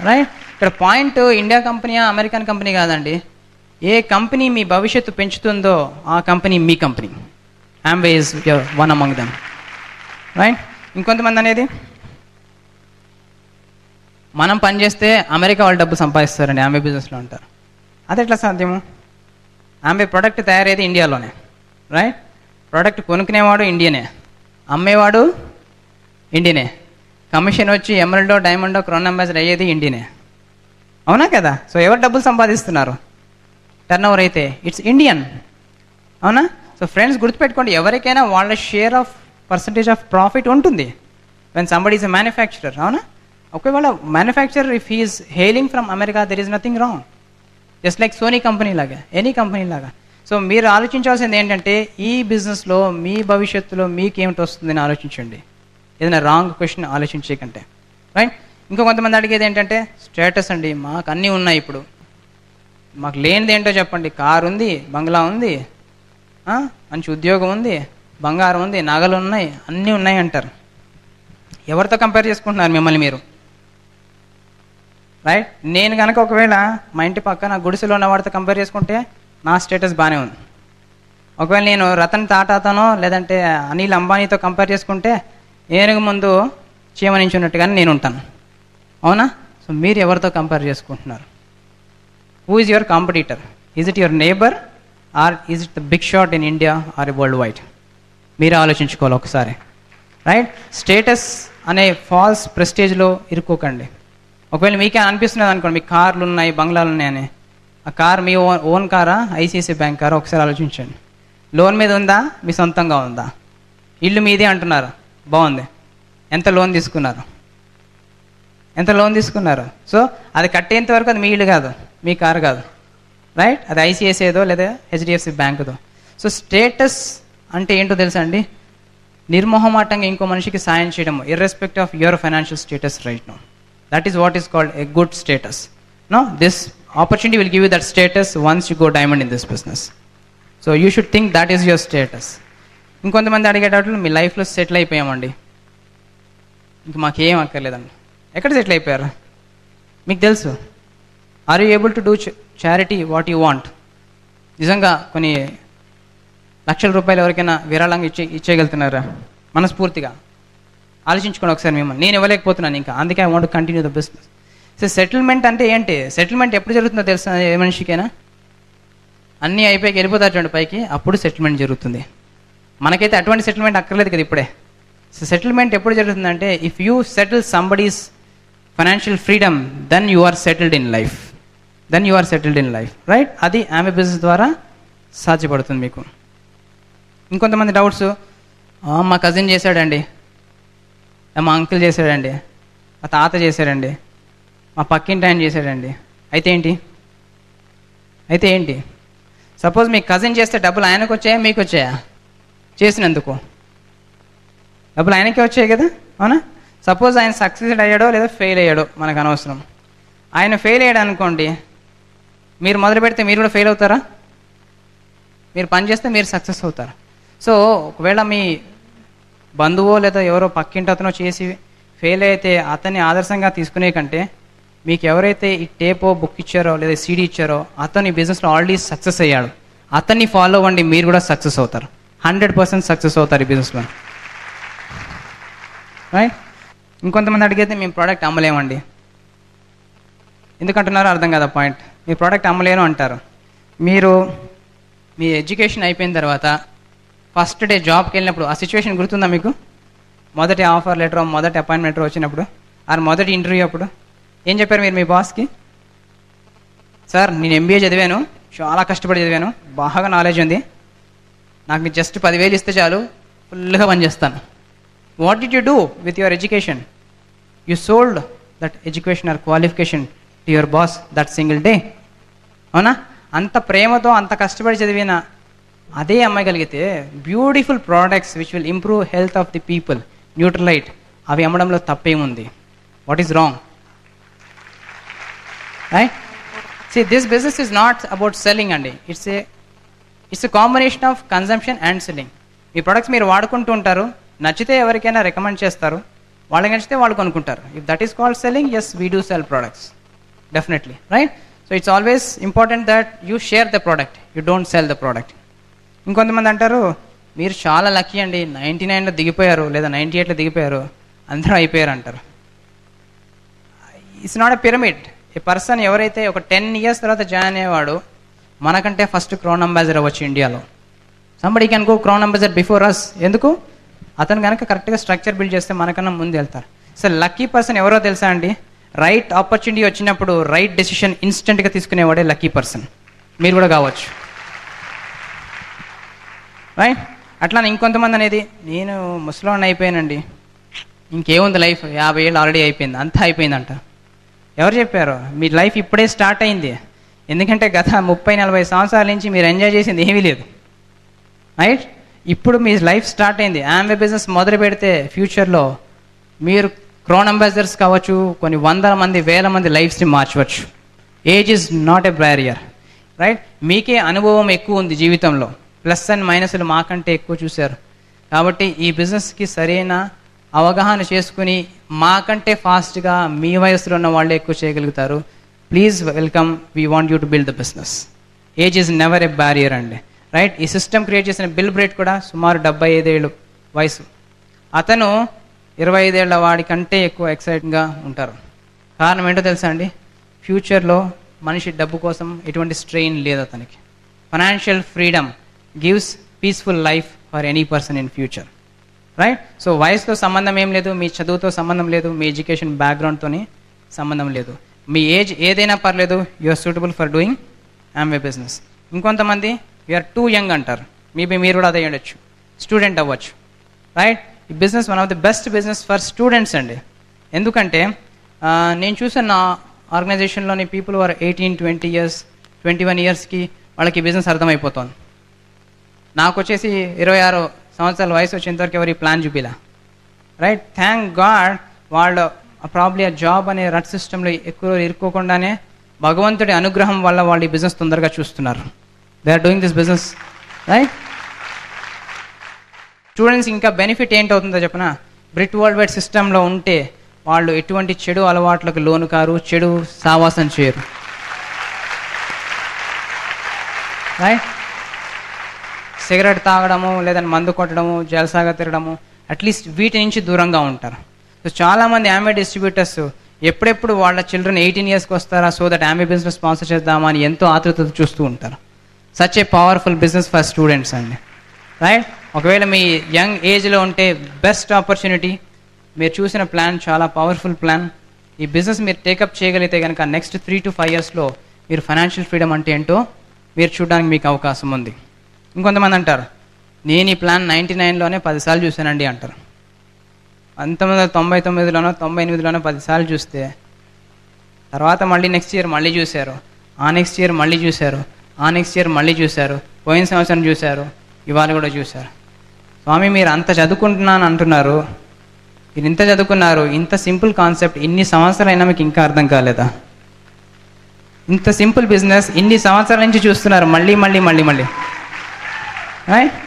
right? ఇక్కడ పాయింట్ ఇండియా కంపెనీయా అమెరికన్ కంపెనీ కాదండి. ఏ కంపెనీ మీ భవిష్యత్తు పెంచుతుందో ఆ company me company. Amway is one among them, right? ఇంకొంతమంది అనేది మనం పనిచేస్తే America వాళ్ళు డబ్బు సంపాదిస్తారండి, Amway బిజినెస్లో ఉంటారు. అది ఎట్లా సాధ్యము? Amway ప్రోడక్ట్ తయారయ్యేది ఇండియాలోనే, రైట్? ప్రోడక్ట్ కొనుక్కునేవాడు ఇండియనే, అమ్మేవాడు ఇండియనే, కమిషన్ వచ్చి ఎమరల్డో, డైమండో, క్రౌన్ అంబాసిడర్ అయ్యేది ఇండియనే. అవునా కదా? సో ఎవరు డబ్బులు సంపాదిస్తున్నారు? టర్న్ ఓవర్ అయితే ఇట్స్ ఇండియన్. అవునా? సో ఫ్రెండ్స్ గుర్తుపెట్టుకోండి, ఎవరికైనా వాళ్ళ share of percentage of profit ఉంటుంది when somebody is a manufacturer. అవునా? ఒకవేళ manufacturer if he is hailing from America, there is nothing wrong, just like Sony company లాగా, ఎనీ కంపెనీ లాగా. సో మీరు ఆలోచించాల్సింది ఏంటంటే ఈ బిజినెస్లో మీ భవిష్యత్తులో మీకేమిటి వస్తుందని ఆలోచించండి, ఏదైనా రాంగ్ క్వశ్చన్ ఆలోచించకంటే, రైట్? ఇంకో కొంతమంది అడిగేది ఏంటంటే స్టేటస్ అండి, మాకు అన్నీ ఉన్నాయి, ఇప్పుడు మాకు లేనిది ఏంటో చెప్పండి. కారు ఉంది, బంగ్లా ఉంది, మంచి ఉద్యోగం ఉంది, బంగారం ఉంది, నగలు ఉన్నాయి, అన్నీ ఉన్నాయి అంటారు. ఎవరితో కంపేర్ చేసుకుంటున్నారు మిమ్మల్ని మీరు, రైట్? నేను కనుక ఒకవేళ మా ఇంటి పక్కన గుడిసెలో ఉన్న వాడితో కంపేర్ చేసుకుంటే నా స్టేటస్ బాగానే ఉంది. ఒకవేళ నేను రతన్ టాటాతోనో లేదంటే అనిల్ అంబానీతో కంపేర్ చేసుకుంటే ఏనుగు ముందు చీమనించున్నట్టుగానే నేను ఉంటాను. అవునా? సో మీరు ఎవరితో కంపేర్ చేసుకుంటున్నారు? Who is your competitor? Is it your neighbour or is it the big shot in India or world wide? మీరు ఆలోచించుకోవాలి ఒకసారి, రైట్? స్టేటస్ అనే ఫాల్స్ ప్రెస్టేజ్లో ఇరుక్కోకండి. ఒకవేళ మీకే అనిపిస్తున్నది అనుకోండి, మీకు కార్లు ఉన్నాయి, బంగ్లాలు ఉన్నాయని, ఆ కార్ మీ ఓన్ కారా, ఐసిఐసిఐ బ్యాంక్ కారా? ఒకసారి ఆలోచించండి. లోన్ మీద ఉందా, మీ సొంతంగా ఉందా? ఇల్లు మీదే అంటున్నారు, బాగుంది, ఎంత లోన్ తీసుకున్నారు? సో అది కట్టేంత వరకు అది మీ ఇల్లు కాదు, మీ కారు కాదు, రైట్? అది ఐసిఐసిఐదో లేదా హెచ్డిఎఫ్సి బ్యాంకుదో. సో స్టేటస్ అంటే ఏంటో తెలుసా అండి? నిర్మోహమాటంగా ఇంకో మనిషికి సాయం చేయడం, irrespective of your financial status right now. That is what is called a good status. No, this opportunity will give you that status once you go diamond in this business. So you should think that is your status. ఇంకొంతమంది అడిగేటట్లు మీ లైఫ్లో settle అయిపోయామండి, ఇంక మాకేం అక్కర్లేదండి. ఎక్కడ settle అయిపోయారు మీకు తెలుసు. Are you able to do charity what you want? నిజంగా కొన్ని లక్షల రూపాయలు ఎవరికైనా విరాళంగా ఇచ్చేయగలుగుతున్నారా మనస్ఫూర్తిగా? ఆలోచించుకోండి ఒకసారి మిమ్మల్ని. నేను ఇవ్వలేకపోతున్నాను ఇంకా, అందుకే I want continue the business. So settlement అంటే ఏంటి? సెటిల్మెంట్ ఎప్పుడు జరుగుతుందో తెలుసా ఏ మనిషికైనా? అన్నీ అయిపోయి వెళ్ళిపోతారు చూడండి పైకి, అప్పుడు సెటిల్మెంట్ జరుగుతుంది. మనకైతే అటువంటి సెటిల్మెంట్ అక్కర్లేదు కదా ఇప్పుడే. సో సెటిల్మెంట్ ఎప్పుడు జరుగుతుందంటే if you settle somebody's financial freedom then you are settled in life. Right? అది ఆమె బిజినెస్ ద్వారా సాధ్యపడుతుంది మీకు. ఇంకొంతమంది డౌట్స్, మా కజిన్ చేశాడండి, మా అంకుల్ చేశాడండి, మా తాత చేశాడండి, మా పక్కింటి ఆయన చేశాడండి, అయితే ఏంటి? సపోజ్ మీ కజిన్ చేస్తే డబ్బులు ఆయనకు వచ్చాయా మీకు వచ్చాయా? చేసినందుకు డబ్బులు ఆయనకే వచ్చాయి కదా, అవునా? సపోజ్ ఆయన సక్సెస్ అయ్యాడో లేదా ఫెయిల్ అయ్యాడో మనకు అనవసరం. ఆయన ఫెయిల్ అయ్యాడు అనుకోండి, మీరు మొదలు పెడితే మీరు కూడా ఫెయిల్ అవుతారా? మీరు పని చేస్తే మీరు సక్సెస్ అవుతారు. సో ఒకవేళ మీ బంధువో లేదా ఎవరో పక్కింటి అతనో చేసి ఫెయిల్ అయితే అతన్ని ఆదర్శంగా తీసుకునే కంటే మీకు ఎవరైతే ఈ టేపో బుక్ ఇచ్చారో లేదా సీడీ ఇచ్చారో అతను ఈ బిజినెస్లో ఆల్రెడీ సక్సెస్ అయ్యాడు, అతన్ని ఫాలో అవ్వండి, మీరు కూడా సక్సెస్ అవుతారు. 100% సక్సెస్ అవుతారు ఈ బిజినెస్లో. రైట్? ఇంకొంతమంది అడిగితే మేము ప్రోడక్ట్ అమ్మలేమండి. ఎందుకంటున్నారో అర్థం కదా పాయింట్. మీ ప్రోడక్ట్ అమ్మలేను అంటారు. మీరు మీ ఎడ్యుకేషన్ అయిపోయిన తర్వాత ఫస్ట్ డే జాబ్కి వెళ్ళినప్పుడు ఆ సిచ్యువేషన్ గుర్తుందా మీకు? మొదటి ఆఫర్ లెటర్, మొదటి అపాయింట్మెంట్ వచ్చినప్పుడు, మొదటి ఇంటర్వ్యూ అప్పుడు ఏం చెప్పారు మీరు మీ బాస్కి? సార్ నేను ఎంబీఏ చదివాను, చాలా కష్టపడి చదివాను, బాగా నాలెడ్జ్ ఉంది, నాకు మీరు జస్ట్ 10,000 ఇస్తే చాలు, ఫుల్గా పనిచేస్తాను. What did you do with your education? You sold that education or qualification to your boss that single day. అవునా? అంత ప్రేమతో అంత కష్టపడి చదివిన అదే అమ్మగలిగితే beautiful products which will improve health of the people, Nutrilite, అవి అమ్మడంలో తప్పేముంది? What is wrong? Right? See, this business is not about selling అండి. It's a combination of consumption and selling. మీ ప్రొడక్ట్స్ మీరు వాడుకుంటూ ఉంటారు, నచ్చితే ఎవరికైనా రికమెండ్ చేస్తారు, వాళ్ళకి నచ్చితే వాళ్ళు కొనుక్కుంటారు. If that is called selling, yes, we do sell products. Definitely. Right? So it's always important that you share the product, you don't sell the product. ఇంకొంతమంది అంటారు మీరు చాలా లక్కీ అండి, 99లో దిగిపోయారు లేదా 98లో దిగిపోయారు, అందరూ అయిపోయారు అంటారు. It's not a pyramid. A person ఎవరైతే ఒక 10 years తర్వాత జాయిన్ అయ్యేవాడు మనకంటే ఫస్ట్ క్రౌన్ అంబాసిడర్ అవ్వచ్చు ఇండియాలో. Somebody can go crown ambassador before us. ఎందుకు? అతను కనుక కరెక్ట్గా స్ట్రక్చర్ బిల్డ్ చేస్తే మనకన్నా ముందు వెళ్తారు. సో లక్కీ పర్సన్ ఎవరో తెలుసా అండి? రైట్ ఆపర్చునిటీ వచ్చినప్పుడు రైట్ డెసిషన్ ఇన్స్టెంట్గా తీసుకునేవాడే లక్కీ పర్సన్. మీరు కూడా కావచ్చు. రైట్? అట్లా ఇంకొంతమంది అనేది నేను ముసలోడిని అయిపోయానండి, ఇంకేముంది లైఫ్, 50 ఏళ్ళు ఆల్రెడీ అయిపోయింది, అంతా అయిపోయిందంట. ఎవరు చెప్పారు? మీ లైఫ్ ఇప్పుడే స్టార్ట్ అయింది. ఎందుకంటే గత 30-40 సంవత్సరాల నుంచి మీరు ఎంజాయ్ చేసింది ఏమీ లేదు. రైట్? ఇప్పుడు మీ లైఫ్ స్టార్ట్ అయింది. ఆమె బిజినెస్ మొదలు పెడితే ఫ్యూచర్లో మీరు క్రౌన్ అంబాసిడర్స్ కావచ్చు, కొన్ని 100 మంది 1000 మంది లైఫ్స్ని మార్చవచ్చు. Age is not a barrier. Right? మీకే అనుభవం ఎక్కువ ఉంది జీవితంలో, ప్లస్ అండ్ మైనస్లు మాకంటే ఎక్కువ చూశారు. కాబట్టి ఈ బిజినెస్కి సరైన అవగాహన చేసుకుని మాకంటే ఫాస్ట్గా మీ వయసులో ఉన్న వాళ్ళే ఎక్కువ చేయగలుగుతారు. Please welcome, we want you to build the business. Age is never a barrier అండి. రైట్? ఈ సిస్టమ్ క్రియేట్ చేసిన బిల్ బ్రేట్ కూడా సుమారు 75 ఏళ్ళు వయసు. అతను 25 ఏళ్ల వాడి కంటే ఎక్కువ ఎక్సైటింగ్గా ఉంటారు. కారణం ఏంటో తెలుసా అండి? ఫ్యూచర్లో మనిషి డబ్బు కోసం ఎటువంటి స్ట్రెయిన్ లేదు అతనికి. Financial freedom gives peaceful life for any person in future. Right? So వయసుతో సంబంధం ఏం లేదు, మీ చదువుతో సంబంధం లేదు, మీ ఎడ్యుకేషన్ బ్యాక్గ్రౌండ్తో సంబంధం లేదు. మీ ఏజ్ ఏదైనా పర్లేదు, you are suitable for doing Amway business. ఇంకొంతమంది యు ఆర్ టూ యంగ్ అంటారు. మేబీ మీరు కూడా అదే ఉండొచ్చు, స్టూడెంట్ అవ్వచ్చు. రైట్? ఈ business one of the best business for students అండి. ఎందుకంటే నేను చూసిన నా ఆర్గనైజేషన్లోని పీపుల్ ఆర్ 18, 20 years, 21 yearsకి వాళ్ళకి బిజినెస్ అర్థమైపోతుంది. నాకు వచ్చేసి 26 సంవత్సరాల వయసు వచ్చేంతవరకు ఎవరి ప్లాన్ చూపిలా. రైట్? థ్యాంక్ గాడ్ వాళ్ళు ప్రాబ్లీ ఆ జాబ్ అనే రట్ సిస్టంలో ఎక్కువ ఇరుక్కోకుండానే భగవంతుడి అనుగ్రహం వల్ల వాళ్ళు ఈ బిజినెస్ తొందరగా చూస్తున్నారు. They are doing this business. Right? Students ఇంకా బెనిఫిట్ ఏంటవుతుందో చెప్పనా? బ్రిట్ వరల్డ్ వైడ్ సిస్టంలో ఉంటే వాళ్ళు ఎటువంటి చెడు అలవాట్లకు లోను కారు, చెడు సావాసం చేయరు. రైట్? సిగరెట్ తాగడము, లేదంటే మందు కొట్టడము, జలసాగా తిరగడము, అట్లీస్ట్ వీటి నుంచి దూరంగా ఉంటారు. సో చాలామంది యామ్వే డిస్ట్రిబ్యూటర్స్ ఎప్పుడెప్పుడు వాళ్ళ చిల్డ్రన్ 18 ఇయర్స్కి వస్తారా, so that Amway business sponsor చేద్దామా అని ఎంతో ఆతృతతో చూస్తూ ఉంటారు. Such a powerful business for students అండి. రైట్? ఒకవేళ మీ యంగ్ ఏజ్లో ఉంటే బెస్ట్ ఆపర్చునిటీ. మీరు చూసిన ప్లాన్ చాలా పవర్ఫుల్ ప్లాన్. ఈ బిజినెస్ మీరు టేకప్ చేయగలిగితే కనుక నెక్స్ట్ 3 to 5 yearsలో మీరు ఫైనాన్షియల్ ఫ్రీడమ్ అంటే ఏంటో మీరు చూడడానికి మీకు అవకాశం ఉంది. ఇంకొంతమంది అంటారు, నేను ఈ ప్లాన్ 99లోనే 10 సార్లు చూశానండి అంటారు. 1999లోనో 98లోనో 10 సార్లు చూస్తే తర్వాత మళ్ళీ నెక్స్ట్ ఇయర్ మళ్ళీ చూశారు, ఆ నెక్స్ట్ ఇయర్ మళ్ళీ చూశారు, ఆ నెక్స్ట్ ఇయర్ మళ్ళీ చూశారు, పోయిన సంవత్సరం చూశారు, ఇవాళ కూడా చూశారు. స్వామి మీరు అంత చదువుకుంటున్నాను అంటున్నారు, మీరు ఇంత చదువుకున్నారు, ఇంత సింపుల్ కాన్సెప్ట్ ఇన్ని సంవత్సరాలైనా మీకు ఇంకా అర్థం కాలేదా? ఇంత సింపుల్ బిజినెస్ ఇన్ని సంవత్సరాల నుంచి చూస్తున్నారు మళ్ళీ మళ్ళీ మళ్ళీ మళ్ళీ. రైట్?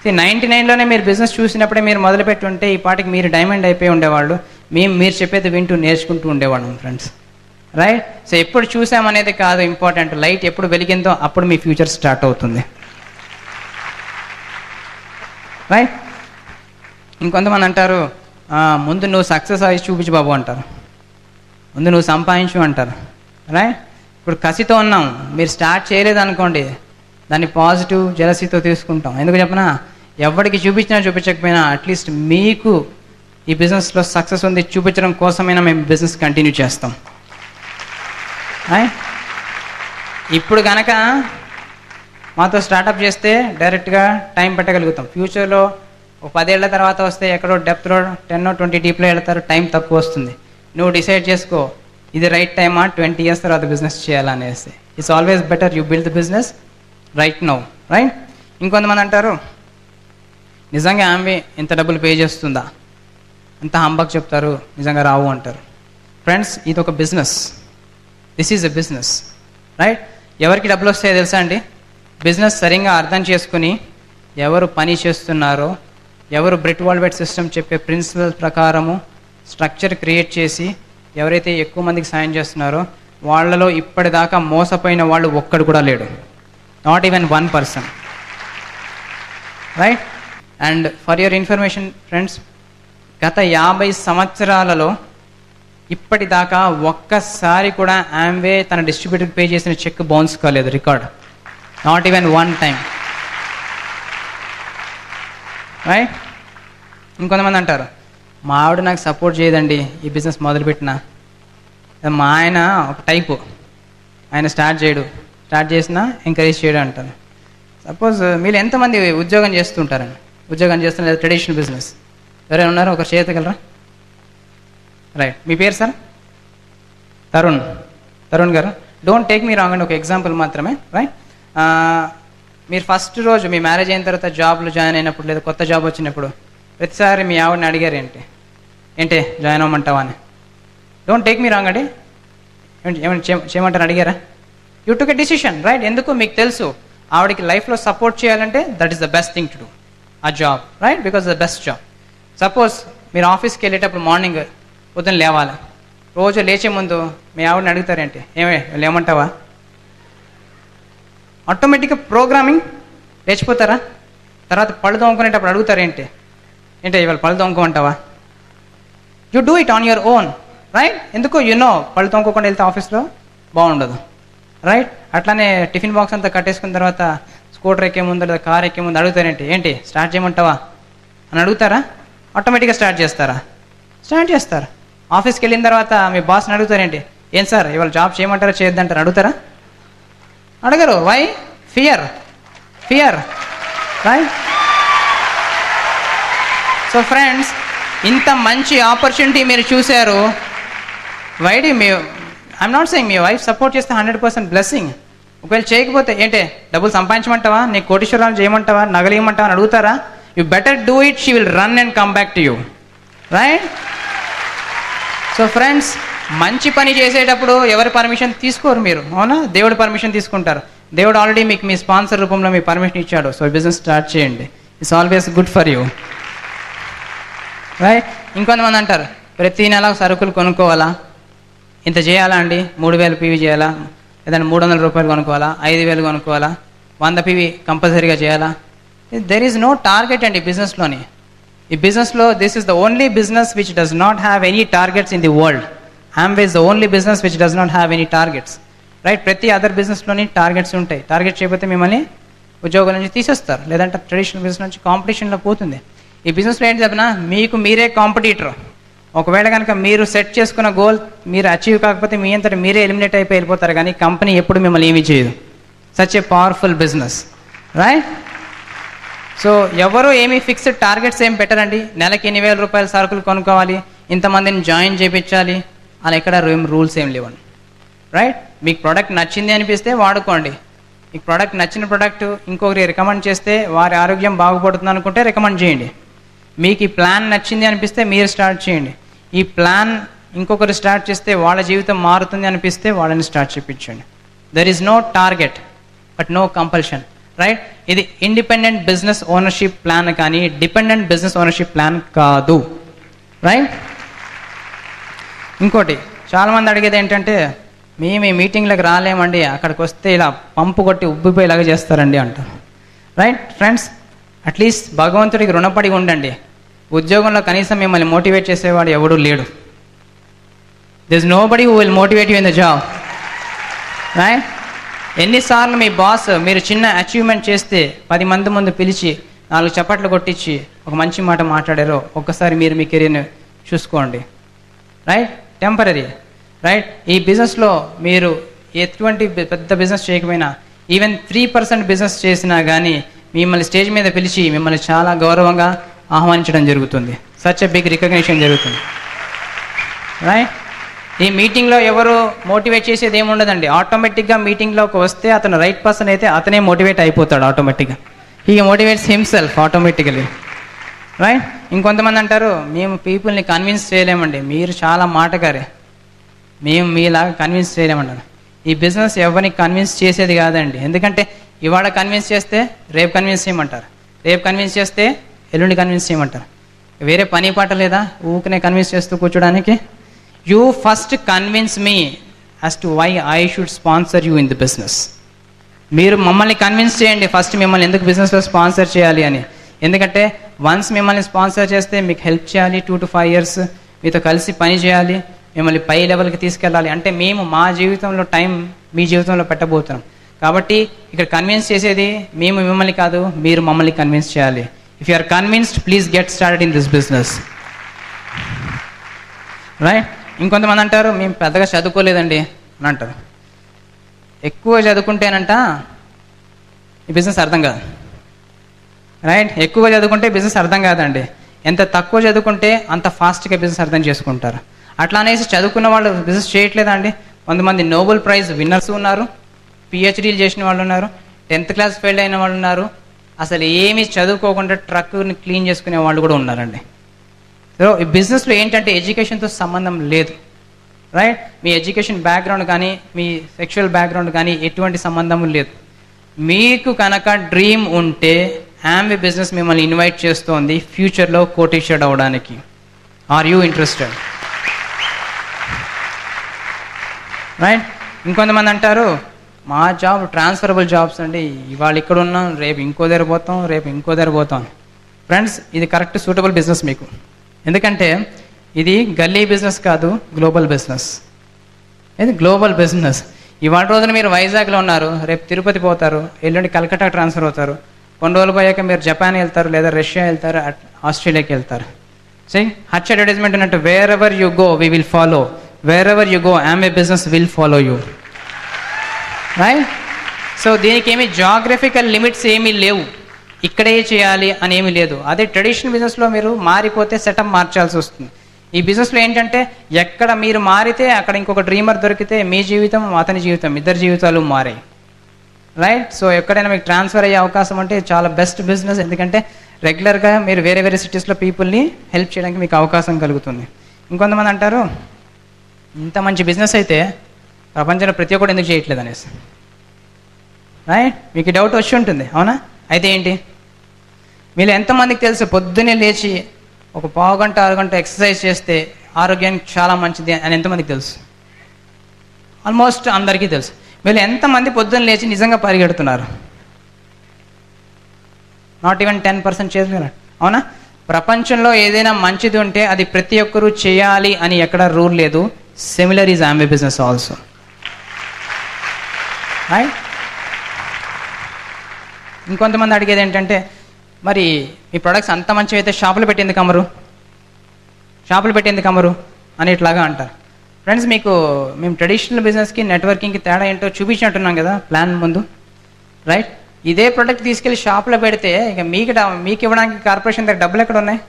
99లోనే మీరు బిజినెస్ చూసినప్పుడే మీరు మొదలుపెట్టి ఉంటే ఈ పాటికి మీరు డైమండ్ అయిపోయి ఉండేవాళ్ళు. మీరు చెప్పేది వింటూ నేర్చుకుంటూ ఉండేవాళ్ళం ఫ్రెండ్స్. రైట్? సో ఎప్పుడు చూసామనేది కాదు ఇంపార్టెంట్, లైట్ ఎప్పుడు వెలిగిందో అప్పుడు మీ ఫ్యూచర్ స్టార్ట్ అవుతుంది. రైట్? ఇంకొంతమంది అంటారు, ముందు నువ్వు సక్సెస్ అయ్యి చూపించు బాబు అంటారు, ముందు నువ్వు సంపాదించు అంటారు. రైట్? ఇప్పుడు కసితో ఉన్నాం, మీరు స్టార్ట్ చేయలేదు అనుకోండి, దాన్ని పాజిటివ్ జెలసీతో తీసుకుంటాం. ఎందుకు చెప్పనా, ఎవరికి చూపించినా చూపించకపోయినా అట్లీస్ట్ మీకు ఈ బిజినెస్లో సక్సెస్ ఉంది చూపించడం కోసమైనా మేము బిజినెస్ కంటిన్యూ చేస్తాం. ఇప్పుడు కనుక మాతో స్టార్టప్ చేస్తే డైరెక్ట్గా టైం పెట్టగలుగుతాం. ఫ్యూచర్లో ఒక 10 ఏళ్ల తర్వాత వస్తే ఎక్కడో డెప్త్లో 10 or 20 డీప్లో వెళ్తారు, టైం తక్కువ వస్తుంది. నువ్వు డిసైడ్ చేసుకో ఇది రైట్ టైమా 20 years తర్వాత బిజినెస్ చేయాలనేసి. It's always better you build the business right now. Right? ఇంకొంతమంది అంటారు, నిజంగా యామ్వే ఇంత డబ్బులు పే చేస్తుందా, అంత హంబక్ చెప్తారు, నిజంగా రావు అంటారు. ఫ్రెండ్స్, ఇది ఒక business, this is a business. Right? ఎవరికి డబ్బులు వస్తాయో తెలుసా అండి? బిజినెస్ సరిగ్గా అర్థం చేసుకుని ఎవరు పని చేస్తున్నారో, ఎవరు బ్రిట్ వరల్డ్ వైడ్ సిస్టమ్ చెప్పే ప్రిన్సిపల్ ప్రకారము స్ట్రక్చర్ క్రియేట్ చేసి ఎవరైతే ఎక్కువ మందికి సాయం చేస్తున్నారో వాళ్ళలో ఇప్పటిదాకా మోసపోయిన వాళ్ళు ఒక్కడు కూడా లేడు. Not even 1 person. Right? And for your information friends, గత 50 సంవత్సరాలలో ఇప్పటిదాకా ఒక్కసారి కూడా యామ్వే తన డిస్ట్రిబ్యూటర్కి పే చేసిన చెక్ బౌన్స్ కాలేదు. Record. Not even 1 time. Right? ఇంకొంతమంది అంటారు, మా ఆవిడ నాకు సపోర్ట్ చేయదండి ఈ బిజినెస్ మొదలుపెట్టిన. మా ఆయన ఒక టైపు, ఆయన స్టార్ట్ చేయడు, స్టార్ట్ చేసినా ఎంకరేజ్ చేయడం అంటారు. సపోజ్ మీరు ఎంతమంది ఉద్యోగం చేస్తుంటారండి, ఉద్యోగం చేస్తున్న ట్రెడిషనల్ బిజినెస్ ఎవరైనా ఉన్నారో ఒకరు చేయగలరా? రైట్? మీ పేరు సార్? తరుణ్ గారు. డోంట్ టేక్ మీ రాంగ్ అండి, ఒక ఎగ్జాంపుల్ మాత్రమే. రైట్? మీరు ఫస్ట్ రోజు మీ మ్యారేజ్ అయిన తర్వాత జాబ్లో జాయిన్ అయినప్పుడు లేదా కొత్త జాబ్ వచ్చినప్పుడు ప్రతిసారి మీ ఆవిడని అడిగారు ఏంటి జాయిన్ అవ్వమంటావా అని. డోంట్ టేక్ మీ రాంగ్ అండి, ఏమైనా చేయమంటారు అడిగారా? You took a decision. Right? ఎందుకు మీకు తెలుసు ఆవిడకి లైఫ్లో సపోర్ట్ చేయాలంటే that is the best thing to do a job. Right? Because the best job. Suppose మీరు ఆఫీస్కి వెళ్ళేటప్పుడు మార్నింగ్ పొద్దున్న లేవాలి, రోజు లేచే ముందు మీ ఆవిడని అడుగుతారేంటి, లేమంటావా? ఆటోమేటిక్గా ప్రోగ్రామింగ్ లేచిపోతారా? తర్వాత పళ్ళు తోముకునేటప్పుడు అడుగుతారేంటి, ఇవాళ పళ్ళు తోముకోమంటావా? You do it on your own. Right? ఎందుకు పళ్ళు తోముకోకుండా వెళ్తే ఆఫీస్లో బాగుండదు. రైట్? అట్లానే టిఫిన్ బాక్స్ అంతా కట్టేసుకున్న తర్వాత స్కూటర్ ఎక్కే ముందు లేదా కార్ ఎక్కే ముందు అడుగుతారేంటి స్టార్ట్ చేయమంటావా అని అడుగుతారా? ఆటోమేటిక్గా స్టార్ట్ చేస్తారా? స్టార్ట్ చేస్తారు. ఆఫీస్కి వెళ్ళిన తర్వాత మీ బాస్ని అడుగుతారేంటి, ఏం సార్ ఇవాళ జాబ్ చేయమంటారా చేయొద్దంటారు? అడుగుతారా? అడగరు. Why? Fear. Right? So friends, ఇంత మంచి ఆపర్చునిటీ మీరు చూశారు. వైడి ఐఎమ్ నాట్ సెయింగ్ మీ వైఫ్ సపోర్ట్ చేస్తే 100% బ్లెస్సింగ్. ఒకవేళ చేయకపోతే డబ్బులు సంపాదించమంటావా, నీ కోటీశ్వరాలు చేయమంటావా, నగలు ఇవ్వమంటావా అని అడుగుతారా? You better do it, she will run and come back to you. Right? So friends, మంచి పని చేసేటప్పుడు ఎవరి పర్మిషన్ తీసుకోరు మీరు, అవునా? దేవుడి పర్మిషన్ తీసుకుంటారు. దేవుడు ఆల్రెడీ మీకు మీ స్పాన్సర్ రూపంలో మీ పర్మిషన్ ఇచ్చాడు. సో బిజినెస్ స్టార్ట్ చేయండి. It's always good for you. Right. ఇంకొంతమంది అంటారు ప్రతి నెల సరుకులు కొనుక్కోవాలా, ఇంత చేయాలా అండి, 3000 పీవీ చేయాలా, లేదంటే 300 రూపాయలు కొనుక్కోవాలా, 5000 కొనుక్కోవాలా, 100 పీవీ కంపల్సరీగా చేయాలా. దెర్ ఈజ్ నో టార్గెట్ అండి బిజినెస్లోని. ఈ బిజినెస్లో this is the only business which does not have any targets in the world. Amway is the only business which does not have any targets. Right. ప్రతి other బిజినెస్లోని targets ఉంటాయి. Target చేయకపోతే మిమ్మల్ని ఉద్యోగాల నుంచి తీసేస్తారు, లేదంటే ట్రెడిషనల్ బిజినెస్ నుంచి కాంపిటీషన్లో పోతుంది. ఈ బిజినెస్లో ఏంటి చెప్పినా మీకు మీరే కాంపిటీటర్. ఒకవేళ కనుక మీరు సెట్ చేసుకున్న గోల్ మీరు అచీవ్ కాకపోతే మీ అంతటా మీరే ఎలిమినేట్ అయిపోయి వెళ్ళిపోతారు, కానీ కంపెనీ ఎప్పుడు మిమ్మల్ని ఏమీ చేయదు. Such a powerful business. Right. So ఎవరు ఏమీ ఫిక్స్డ్ టార్గెట్స్ ఏం పెట్టరండి. నెలకి 8,000 రూపాయల సరుకులు కొనుక్కోవాలి, ఇంతమందిని జాయిన్ చేయించాలి, అలా ఎక్కడ రూల్స్ ఏం లేవండి. రైట్. మీకు ప్రోడక్ట్ నచ్చింది అనిపిస్తే వాడుకోండి. మీకు ప్రోడక్ట్ నచ్చిన ప్రోడక్ట్ ఇంకొకరి రికమెండ్ చేస్తే వారి ఆరోగ్యం బాగుపడుతుంది అనుకుంటే రికమెండ్ చేయండి. మీకు ఈ ప్లాన్ నచ్చింది అనిపిస్తే మీరు స్టార్ట్ చేయండి. ఈ ప్లాన్ ఇంకొకరు స్టార్ట్ చేస్తే వాళ్ళ జీవితం మారుతుంది అనిపిస్తే వాళ్ళని స్టార్ట్ చేయించండి. There is no target but no compulsion. Right. ఇది ఇండిపెండెంట్ బిజినెస్ ఓనర్షిప్ ప్లాన్ కానీ డిపెండెంట్ బిజినెస్ ఓనర్షిప్ ప్లాన్ కాదు. రైట్. ఇంకోటి చాలామంది అడిగేది ఏంటంటే మేము ఈ మీటింగ్లకు రాలేమండి, అక్కడికి వస్తే ఇలా పంపు కొట్టి ఉబ్బిపోయేలాగా చేస్తారండి అంటారు. రైట్ ఫ్రెండ్స్, అట్లీస్ట్ భగవంతుడికి రుణపడి ఉండండి. ఉద్యోగంలో కనీసం మిమ్మల్ని మోటివేట్ చేసేవాడు ఎవడూ లేడు. This nobody who will motivate you in the job. Right. ఎన్నిసార్లు మీ బాస్ మీరు చిన్న అచీవ్మెంట్ చేస్తే 10 మంది ముందు పిలిచి 4 చప్పట్లు కొట్టించి ఒక మంచి మాట మాట్లాడారో ఒక్కసారి మీరు మీ కెరీర్ని చూసుకోండి. రైట్. టెంపరీ. రైట్. ఈ బిజినెస్లో మీరు ఎటువంటి పెద్ద బిజినెస్ చేయకపోయినా ఈవెన్ 3% బిజినెస్ చేసినా కానీ మిమ్మల్ని స్టేజ్ మీద పిలిచి మిమ్మల్ని చాలా గౌరవంగా ఆహ్వానించడం జరుగుతుంది. సచ్ ఎ బిగ్ రికగ్నిషన్ జరుగుతుంది. రైట్. ఈ మీటింగ్లో ఎవరు మోటివేట్ చేసేది ఏమి ఉండదండి. ఆటోమేటిక్గా మీటింగ్లోకి వస్తే అతను రైట్ పర్సన్ అయితే అతనే మోటివేట్ అయిపోతాడు ఆటోమేటిక్గా. He motivates himself automatically. Right. ఇంకొంతమంది అంటారు మేము పీపుల్ని కన్విన్స్ చేయలేమండి, మీరు చాలా మాటగారే, మేము మీలాగా కన్విన్స్ చేయలేమన్నారు. ఈ బిజినెస్ ఎవరిని కన్విన్స్ చేసేది కాదండి. ఎందుకంటే ఇవాళ కన్విన్స్ చేస్తే రేపు కన్విన్స్ చేయమంటారు, రేపు కన్విన్స్ చేస్తే ఎల్లుండి కన్విన్స్ చేయమంటారు. వేరే పని పాట లేదా ఊకనే కన్విన్స్ చేస్తూ కూర్చోడానికి? You first convince me as to why I should sponsor you in the business. మీరు మమ్మల్ని కన్విన్స్ చేయండి ఫస్ట్ మిమ్మల్ని ఎందుకు బిజినెస్లో స్పాన్సర్ చేయాలి అని. ఎందుకంటే వన్స్ మిమ్మల్ని స్పాన్సర్ చేస్తే మీకు హెల్ప్ చేయాలి, 2 to 5 years మీతో కలిసి పని చేయాలి, మిమ్మల్ని పై లెవెల్కి తీసుకెళ్ళాలి. అంటే మేము మా జీవితంలో టైం మీ జీవితంలో పెట్టబోతున్నాం. కాబట్టి ఇక్కడ కన్విన్స్ చేసేది మేము మిమ్మల్ని కాదు, మీరు మమ్మల్ని కన్విన్స్ చేయాలి. If you are convinced please get started in this business. Right. ఇంకొంతమంది అంటారు మేము పెద్దగా చదువుకోలేదండి అని అంటారు. ఎక్కువ చదువుకుంటేనంట ఈ బిజినెస్ అర్థం కాదు. రైట్. ఎక్కువ చదువుకుంటే బిజినెస్ అర్థం కాదండి. ఎంత తక్కువ చదువుకుంటే అంత ఫాస్ట్గా బిజినెస్ అర్థం చేసుకుంటారు. అట్లా అనేసి చదువుకున్న వాళ్ళు బిజినెస్ చేయట్లేదా అండి? కొంతమంది నోబెల్ ప్రైజ్ విన్నర్స్ ఉన్నారు, పిహెచ్డీలు చేసిన వాళ్ళు ఉన్నారు, 10th class ఫెయిల్ అయిన వాళ్ళు ఉన్నారు, అసలు ఏమీ చదువుకోకుండా ట్రక్ని క్లీన్ చేసుకునే వాళ్ళు కూడా ఉన్నారండి. సో ఈ బిజినెస్లో ఏంటంటే ఎడ్యుకేషన్తో సంబంధం లేదు. రైట్. మీ ఎడ్యుకేషన్ బ్యాక్గ్రౌండ్ కానీ మీ సెక్షువల్ బ్యాక్గ్రౌండ్ కానీ ఎటువంటి సంబంధం లేదు. మీకు కనుక డ్రీమ్ ఉంటే Amway బిజినెస్ మిమ్మల్ని ఇన్వైట్ చేస్తోంది ఫ్యూచర్లో కోటీశ్వరుడు అవ్వడానికి. Are you interested? రైట్. ఇంకొంతమంది అంటారు మా జాబ్ ట్రాన్స్ఫరబుల్ జాబ్స్ అండి, ఇవాళ ఇక్కడ ఉన్నాం రేపు ఇంకో దగ్గర పోతాం, రేపు ఇంకో దగ్గర పోతాం. ఫ్రెండ్స్, ఇది కరెక్ట్ సూటబుల్ బిజినెస్ మీకు. ఎందుకంటే ఇది గల్లీ బిజినెస్ కాదు, గ్లోబల్ బిజినెస్. ఇది గ్లోబల్ బిజినెస్. ఇవాళ రోజున మీరు వైజాగ్లో ఉన్నారు, రేపు తిరుపతి పోతారు, ఎల్లుండి కలకత్తా ట్రాన్స్ఫర్ అవుతారు, కొన్ని రోజులు పోయాక మీరు జపాన్ వెళ్తారు, లేదా రష్యా వెళ్తారు, ఆస్ట్రేలియాకి వెళ్తారు. సీ హచ్ అడ్వర్టైజ్మెంట్ అన్నట్టు wear ever you go we will follow, wear ever you go Amway business will follow you. Right. So దీనికి ఏమి జాగ్రఫికల్ లిమిట్స్ ఏమీ లేవు, ఇక్కడే చేయాలి అని ఏమీ లేదు. అదే ట్రెడిషనల్ బిజినెస్లో మీరు మారిపోతే సెటప్ మార్చాల్సి వస్తుంది. ఈ బిజినెస్లో ఏంటంటే ఎక్కడ మీరు మారితే అక్కడ ఇంకొక డ్రీమర్ దొరికితే మీ జీవితం అతని జీవితం ఇద్దరు జీవితాలు మారాయి. రైట్. సో ఎక్కడైనా మీకు ట్రాన్స్ఫర్ అయ్యే అవకాశం అంటే చాలా బెస్ట్ బిజినెస్. ఎందుకంటే రెగ్యులర్గా మీరు వేరే వేరే సిటీస్లో పీపుల్ని హెల్ప్ చేయడానికి మీకు అవకాశం కలుగుతుంది. ఇంకొంతమంది అంటారు ఇంత మంచి బిజినెస్ అయితే ప్రపంచంలో ప్రతి ఒక్కటి ఎందుకు చేయట్లేదు అనేసి. రైట్. మీకు డౌట్ వచ్చి ఉంటుంది, అవునా? అయితే ఏంటి, మీరు ఎంతమందికి తెలుసు పొద్దున్నే లేచి ఒక పావు గంట 6 గంట ఎక్సర్సైజ్ చేస్తే ఆరోగ్యానికి చాలా మంచిది అని ఎంతమందికి తెలుసు? ఆల్మోస్ట్ అందరికీ తెలుసు. వీళ్ళు ఎంతమంది పొద్దున్న లేచి నిజంగా పరిగెడుతున్నారు? నాట్ ఈవెన్ 10% చేస్తున్నారు. అవునా? ప్రపంచంలో ఏదైనా మంచిది ఉంటే అది ప్రతి ఒక్కరూ చేయాలి అని ఎక్కడ రూల్ లేదు. Similar is Ambe business also. Right? ఇంకొంతమంది అడిగేది ఏంటంటే, మరి మీ ప్రొడక్ట్స్ అంత మంచివి అయితే షాపులు పెట్టేందుకు అమ్మరు? షాపులు పెట్టేందుకు అమ్మరు అని ఇట్లాగా అంటారు. ఫ్రెండ్స్, మేము ట్రెడిషనల్ బిజినెస్కి నెట్వర్కింగ్కి తేడా ఏంటో చూపించినట్టున్నాం కదా ప్లాన్ ముందు. రైట్? ఇదే ప్రోడక్ట్ తీసుకెళ్ళి షాప్లో పెడితే ఇక మీకు ఇవ్వడానికి కార్పొరేషన్ దగ్గర డబ్బులు ఎక్కడ ఉన్నాయి?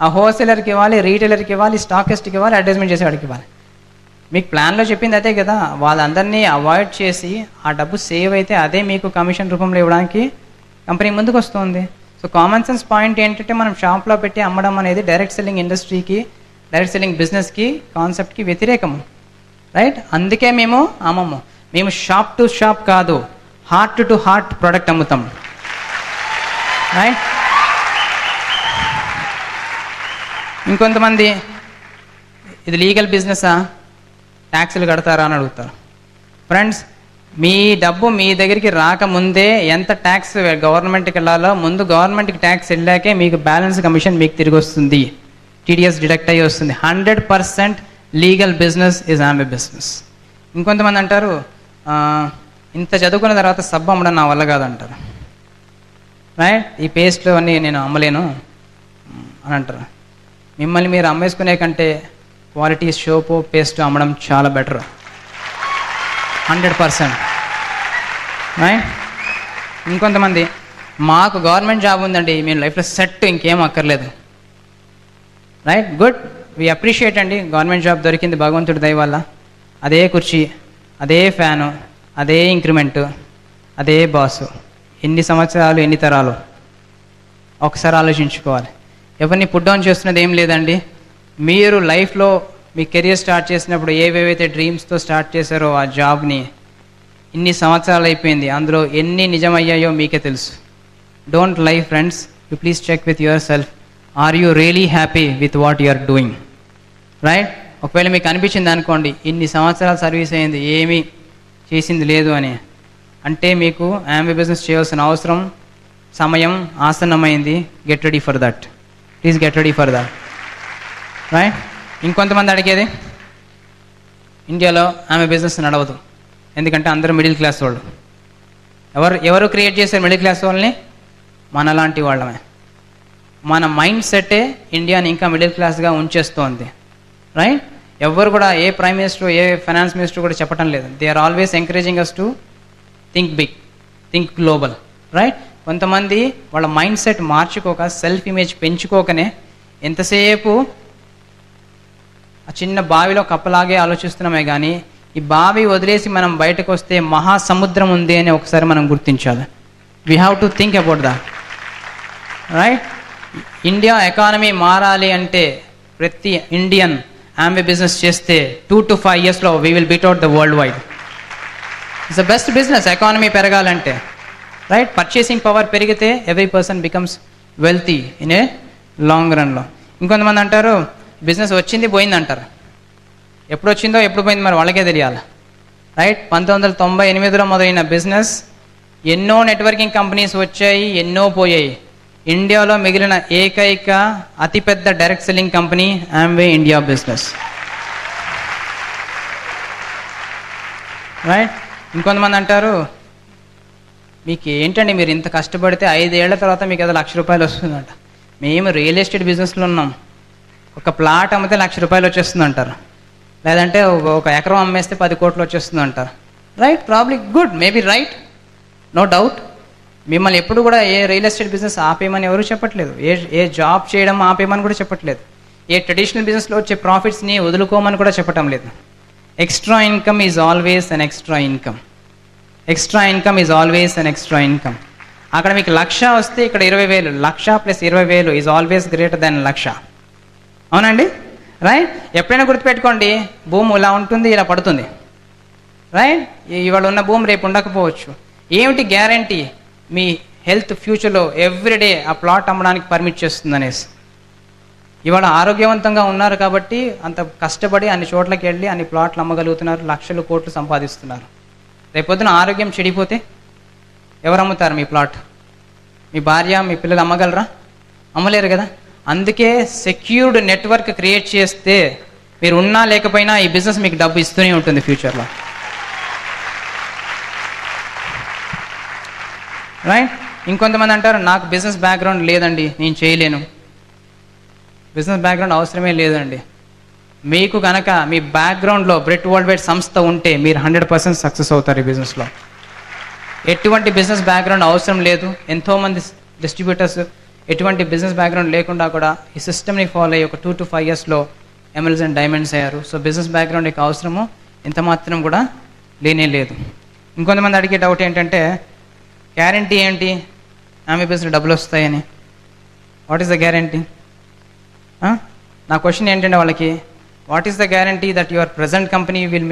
ఆ హోల్సేలర్కి ఇవ్వాలి, రీటైలర్కి ఇవ్వాలి, స్టాకిస్ట్కి ఇవ్వాలి, అడ్వర్టైజ్మెంట్ చేసేవాడికి ఇవ్వాలి. మీకు ప్లాన్లో చెప్పింది అదే కదా. వాళ్ళందరినీ అవాయిడ్ చేసి ఆ డబ్బు సేవ్ అయితే అదే మీకు కమిషన్ రూపంలో ఇవ్వడానికి కంపెనీ ముందుకు వస్తుంది. సో కామన్ సెన్స్ పాయింట్ ఏంటంటే, మనం షాప్లో పెట్టి అమ్మడం అనేది డైరెక్ట్ సెల్లింగ్ ఇండస్ట్రీకి, డైరెక్ట్ సెల్లింగ్ బిజినెస్కి, కాన్సెప్ట్కి వ్యతిరేకము. రైట్? అందుకే మేము అమ్మము. మేము షాప్ టు షాప్ కాదు, హార్ట్ టు హార్ట్ ప్రోడక్ట్ అమ్ముతాం. రైట్? ఇంకొంతమంది ఇది లీగల్ బిజినెసా, ట్యాక్సులు కడతారా అని అడుగుతారు. ఫ్రెండ్స్, మీ డబ్బు మీ దగ్గరికి రాకముందే ఎంత ట్యాక్స్ గవర్నమెంట్కి వెళ్ళాలో ముందు గవర్నమెంట్కి ట్యాక్స్ వెళ్ళాకే మీకు బ్యాలెన్స్ కమిషన్ మీకు తిరిగి వస్తుంది. టీడీఎస్ డిడక్ట్ అయ్యి వస్తుంది. 100% legal business is Ambe business. ఇంకొంతమంది అంటారు, ఇంత చదువుకున్న తర్వాత సబ్బు అమ్మడం నా వల్ల కాదంటారు. రైట్? ఈ పేస్ట్లు అన్నీ నేను అమ్మలేను అని అంటారు. మిమ్మల్ని మీరు అమ్మేసుకునే కంటే క్వాలిటీ సోపు పేస్ట్ అమ్మడం చాలా బెటర్. 100%. రైట్? ఇంకొంతమంది, మాకు గవర్నమెంట్ జాబ్ ఉందండి, మేము లైఫ్లో సెట్, ఇంకేం అక్కర్లేదు. రైట్? గుడ్, వీ అప్రిషియేట్ అండి. గవర్నమెంట్ జాబ్ దొరికింది భగవంతుడి దయ వల్ల. అదే కుర్చీ, అదే ఫ్యాను, అదే ఇంక్రిమెంటు, అదే బాసు. ఎన్ని సంవత్సరాలు, ఎన్ని తరాలు? ఒకసారి ఆలోచించుకోవాలి. ఎవరిని పుట్ డౌన్ చేస్తున్నది ఏం లేదండి. మీరు లైఫ్లో మీ కెరియర్ స్టార్ట్ చేసినప్పుడు ఏవేవైతే డ్రీమ్స్తో స్టార్ట్ చేశారో ఆ జాబ్ని ఇన్ని సంవత్సరాలు అయిపోయింది, అందులో ఎన్ని నిజమయ్యాయో మీకే తెలుసు. Don't lie friends, you please check with yourself. Are you really happy with what you are doing? Right? ఒకవేళ మీకు అనిపించింది అనుకోండి, ఇన్ని సంవత్సరాలు సర్వీస్ అయింది, ఏమీ చేసింది లేదు అని అంటే, మీకు ఆంబే బిజినెస్ చేయాల్సిన అవసరం, సమయం ఆసన్నమైంది. Get ready for that. Please get ready for that. Right? ఇంకొంతమంది అడిగేది, ఇండియాలో ఆమె బిజినెస్ నడవదు, ఎందుకంటే అందరూ మిడిల్ క్లాస్ వాళ్ళు. ఎవరు క్రియేట్ చేశారు మిడిల్ క్లాస్ వాళ్ళని? మనలాంటి వాళ్ళమే. మన మైండ్ సెట్టే ఇండియాని ఇంకా మిడిల్ క్లాస్గా ఉంచేస్తోంది. రైట్? ఎవరు కూడా, ఏ ప్రైమ్ మినిస్టర్, ఏ ఫైనాన్స్ మినిస్టర్ కూడా చెప్పడం లేదు. They are always encouraging us to think big, think global. Right? కొంతమంది వాళ్ళ మైండ్ సెట్ మార్చుకోక, సెల్ఫ్ ఇమేజ్ పెంచుకోకనే ఎంతసేపు ఆ చిన్న బావిలో కప్పలాగే ఆలోచిస్తున్నామే కానీ, ఈ బావి వదిలేసి మనం బయటకు వస్తే మహాసముద్రం ఉంది అని ఒకసారి మనం గుర్తించాలి. We have to think about that. Right? India economy మారాలి అంటే ప్రతి ఇండియన్ ఆంబే బిజినెస్ చేస్తే 2 to 5 yearsలో we will beat out the world wide. It's the best business economy పెరగాలంటే. రైట్? పర్చేసింగ్ పవర్ పెరిగితే every person becomes wealthy in a long రన్లో. ఇంకొంతమంది అంటారు, బిజినెస్ వచ్చింది పోయింది అంటారు. ఎప్పుడు వచ్చిందో ఎప్పుడు పోయింది మరి వాళ్ళకే తెలియాలి. రైట్? 1998లో మొదలైన బిజినెస్, ఎన్నో నెట్వర్కింగ్ కంపెనీస్ వచ్చాయి, ఎన్నో పోయాయి. ఇండియాలో మిగిలిన ఏకైక అతిపెద్ద direct selling company Ambe India business. Right? ఇంకొంతమంది అంటారు, మీకు ఏంటండి, మీరు ఇంత కష్టపడితే 5 ఏళ్ల తర్వాత మీకు ఏదో ₹1,00,000 వస్తుందంట. మేము రియల్ ఎస్టేట్ బిజినెస్లో ఉన్నాం, ఒక ప్లాట్ అమ్మితే ₹1,00,000 వచ్చేస్తుంది అంటారు. లేదంటే ఒక ఎకరం అమ్మేస్తే 10 కోట్లు వచ్చేస్తుంది అంటారు. Right? Probably good, maybe right, no doubt. మిమ్మల్ని ఎప్పుడు కూడా ఏ రియల్ ఎస్టేట్ బిజినెస్ ఆపేయమని ఎవరు చెప్పట్లేదు. ఏ జాబ్ చేయడం ఆపేయమని కూడా చెప్పట్లేదు. ఏ ట్రెడిషనల్ బిజినెస్లో వచ్చే ప్రాఫిట్స్ని వదులుకోమని కూడా చెప్పటం లేదు. Extra income is always an extra income. Extra income is always an extra income. అక్కడ మీకు 1,00,000 వస్తే ఇక్కడ 20,000. 1,00,000 + 20,000 ఈజ్ ఆల్వేస్ గ్రేటర్ దెన్ 1,00,000. అవునండి? రైట్? ఎప్పుడైనా గుర్తుపెట్టుకోండి, భూమి ఇలా ఉంటుంది, ఇలా పడుతుంది. రైట్? ఇవాళ ఉన్న భూమి రేపు ఉండకపోవచ్చు. ఏమిటి గ్యారంటీ మీ హెల్త్ ఫ్యూచర్లో ఎవ్రీడే ఆ ప్లాట్ అమ్మడానికి పర్మిట్ చేస్తుంది అనేసి? ఇవాళ ఆరోగ్యవంతంగా ఉన్నారు కాబట్టి అంత కష్టపడి అన్ని చోట్లకి వెళ్ళి అన్ని ప్లాట్లు అమ్మగలుగుతున్నారు, లక్షలు కోట్లు సంపాదిస్తున్నారు. రేపొద్దున ఆరోగ్యం చెడిపోతే ఎవరు అమ్ముతారు మీ ప్లాట్? మీ భార్య, మీ పిల్లలు అమ్మగలరా? అమ్మలేరు కదా. అందుకే సెక్యూర్డ్ నెట్వర్క్ క్రియేట్ చేస్తే మీరు ఉన్నా లేకపోయినా ఈ బిజినెస్ మీకు డబ్బు ఇస్తూనే ఉంటుంది ఫ్యూచర్లో. రైట్? ఇంకొంతమంది అంటారు నాకు బిజినెస్ బ్యాక్గ్రౌండ్ లేదండి, నేను చేయలేను. బిజినెస్ బ్యాక్గ్రౌండ్ అవసరమే లేదండి. మీకు కనుక మీ బ్యాక్గ్రౌండ్లో బ్రెట్ వరల్డ్ వైడ్ సంస్థ ఉంటే మీరు 100% సక్సెస్ అవుతారు ఈ బిజినెస్లో. ఎటువంటి బిజినెస్ బ్యాక్గ్రౌండ్ అవసరం లేదు. ఎంతోమంది డిస్ట్రిబ్యూటర్స్ ఎటువంటి బిజినెస్ బ్యాక్గ్రౌండ్ లేకుండా కూడా ఈ సిస్టమ్ని ఫాలో అయ్యి ఒక 2 to 5 yearsలో ఎమ్ఎల్స్ అండ్ డైమండ్స్ అయ్యారు. సో బిజినెస్ బ్యాక్గ్రౌండ్ యొక్క అవసరము ఎంత మాత్రం కూడా లేనే లేదు. ఇంకొంతమంది అడిగే డౌట్ ఏంటంటే గ్యారంటీ ఏంటి ఆమె బిజినెస్ డబ్బులు వస్తాయని? What is the guarantee? నా క్వశ్చన్ ఏంటంటే వాళ్ళకి, what is the guarantee that your present company will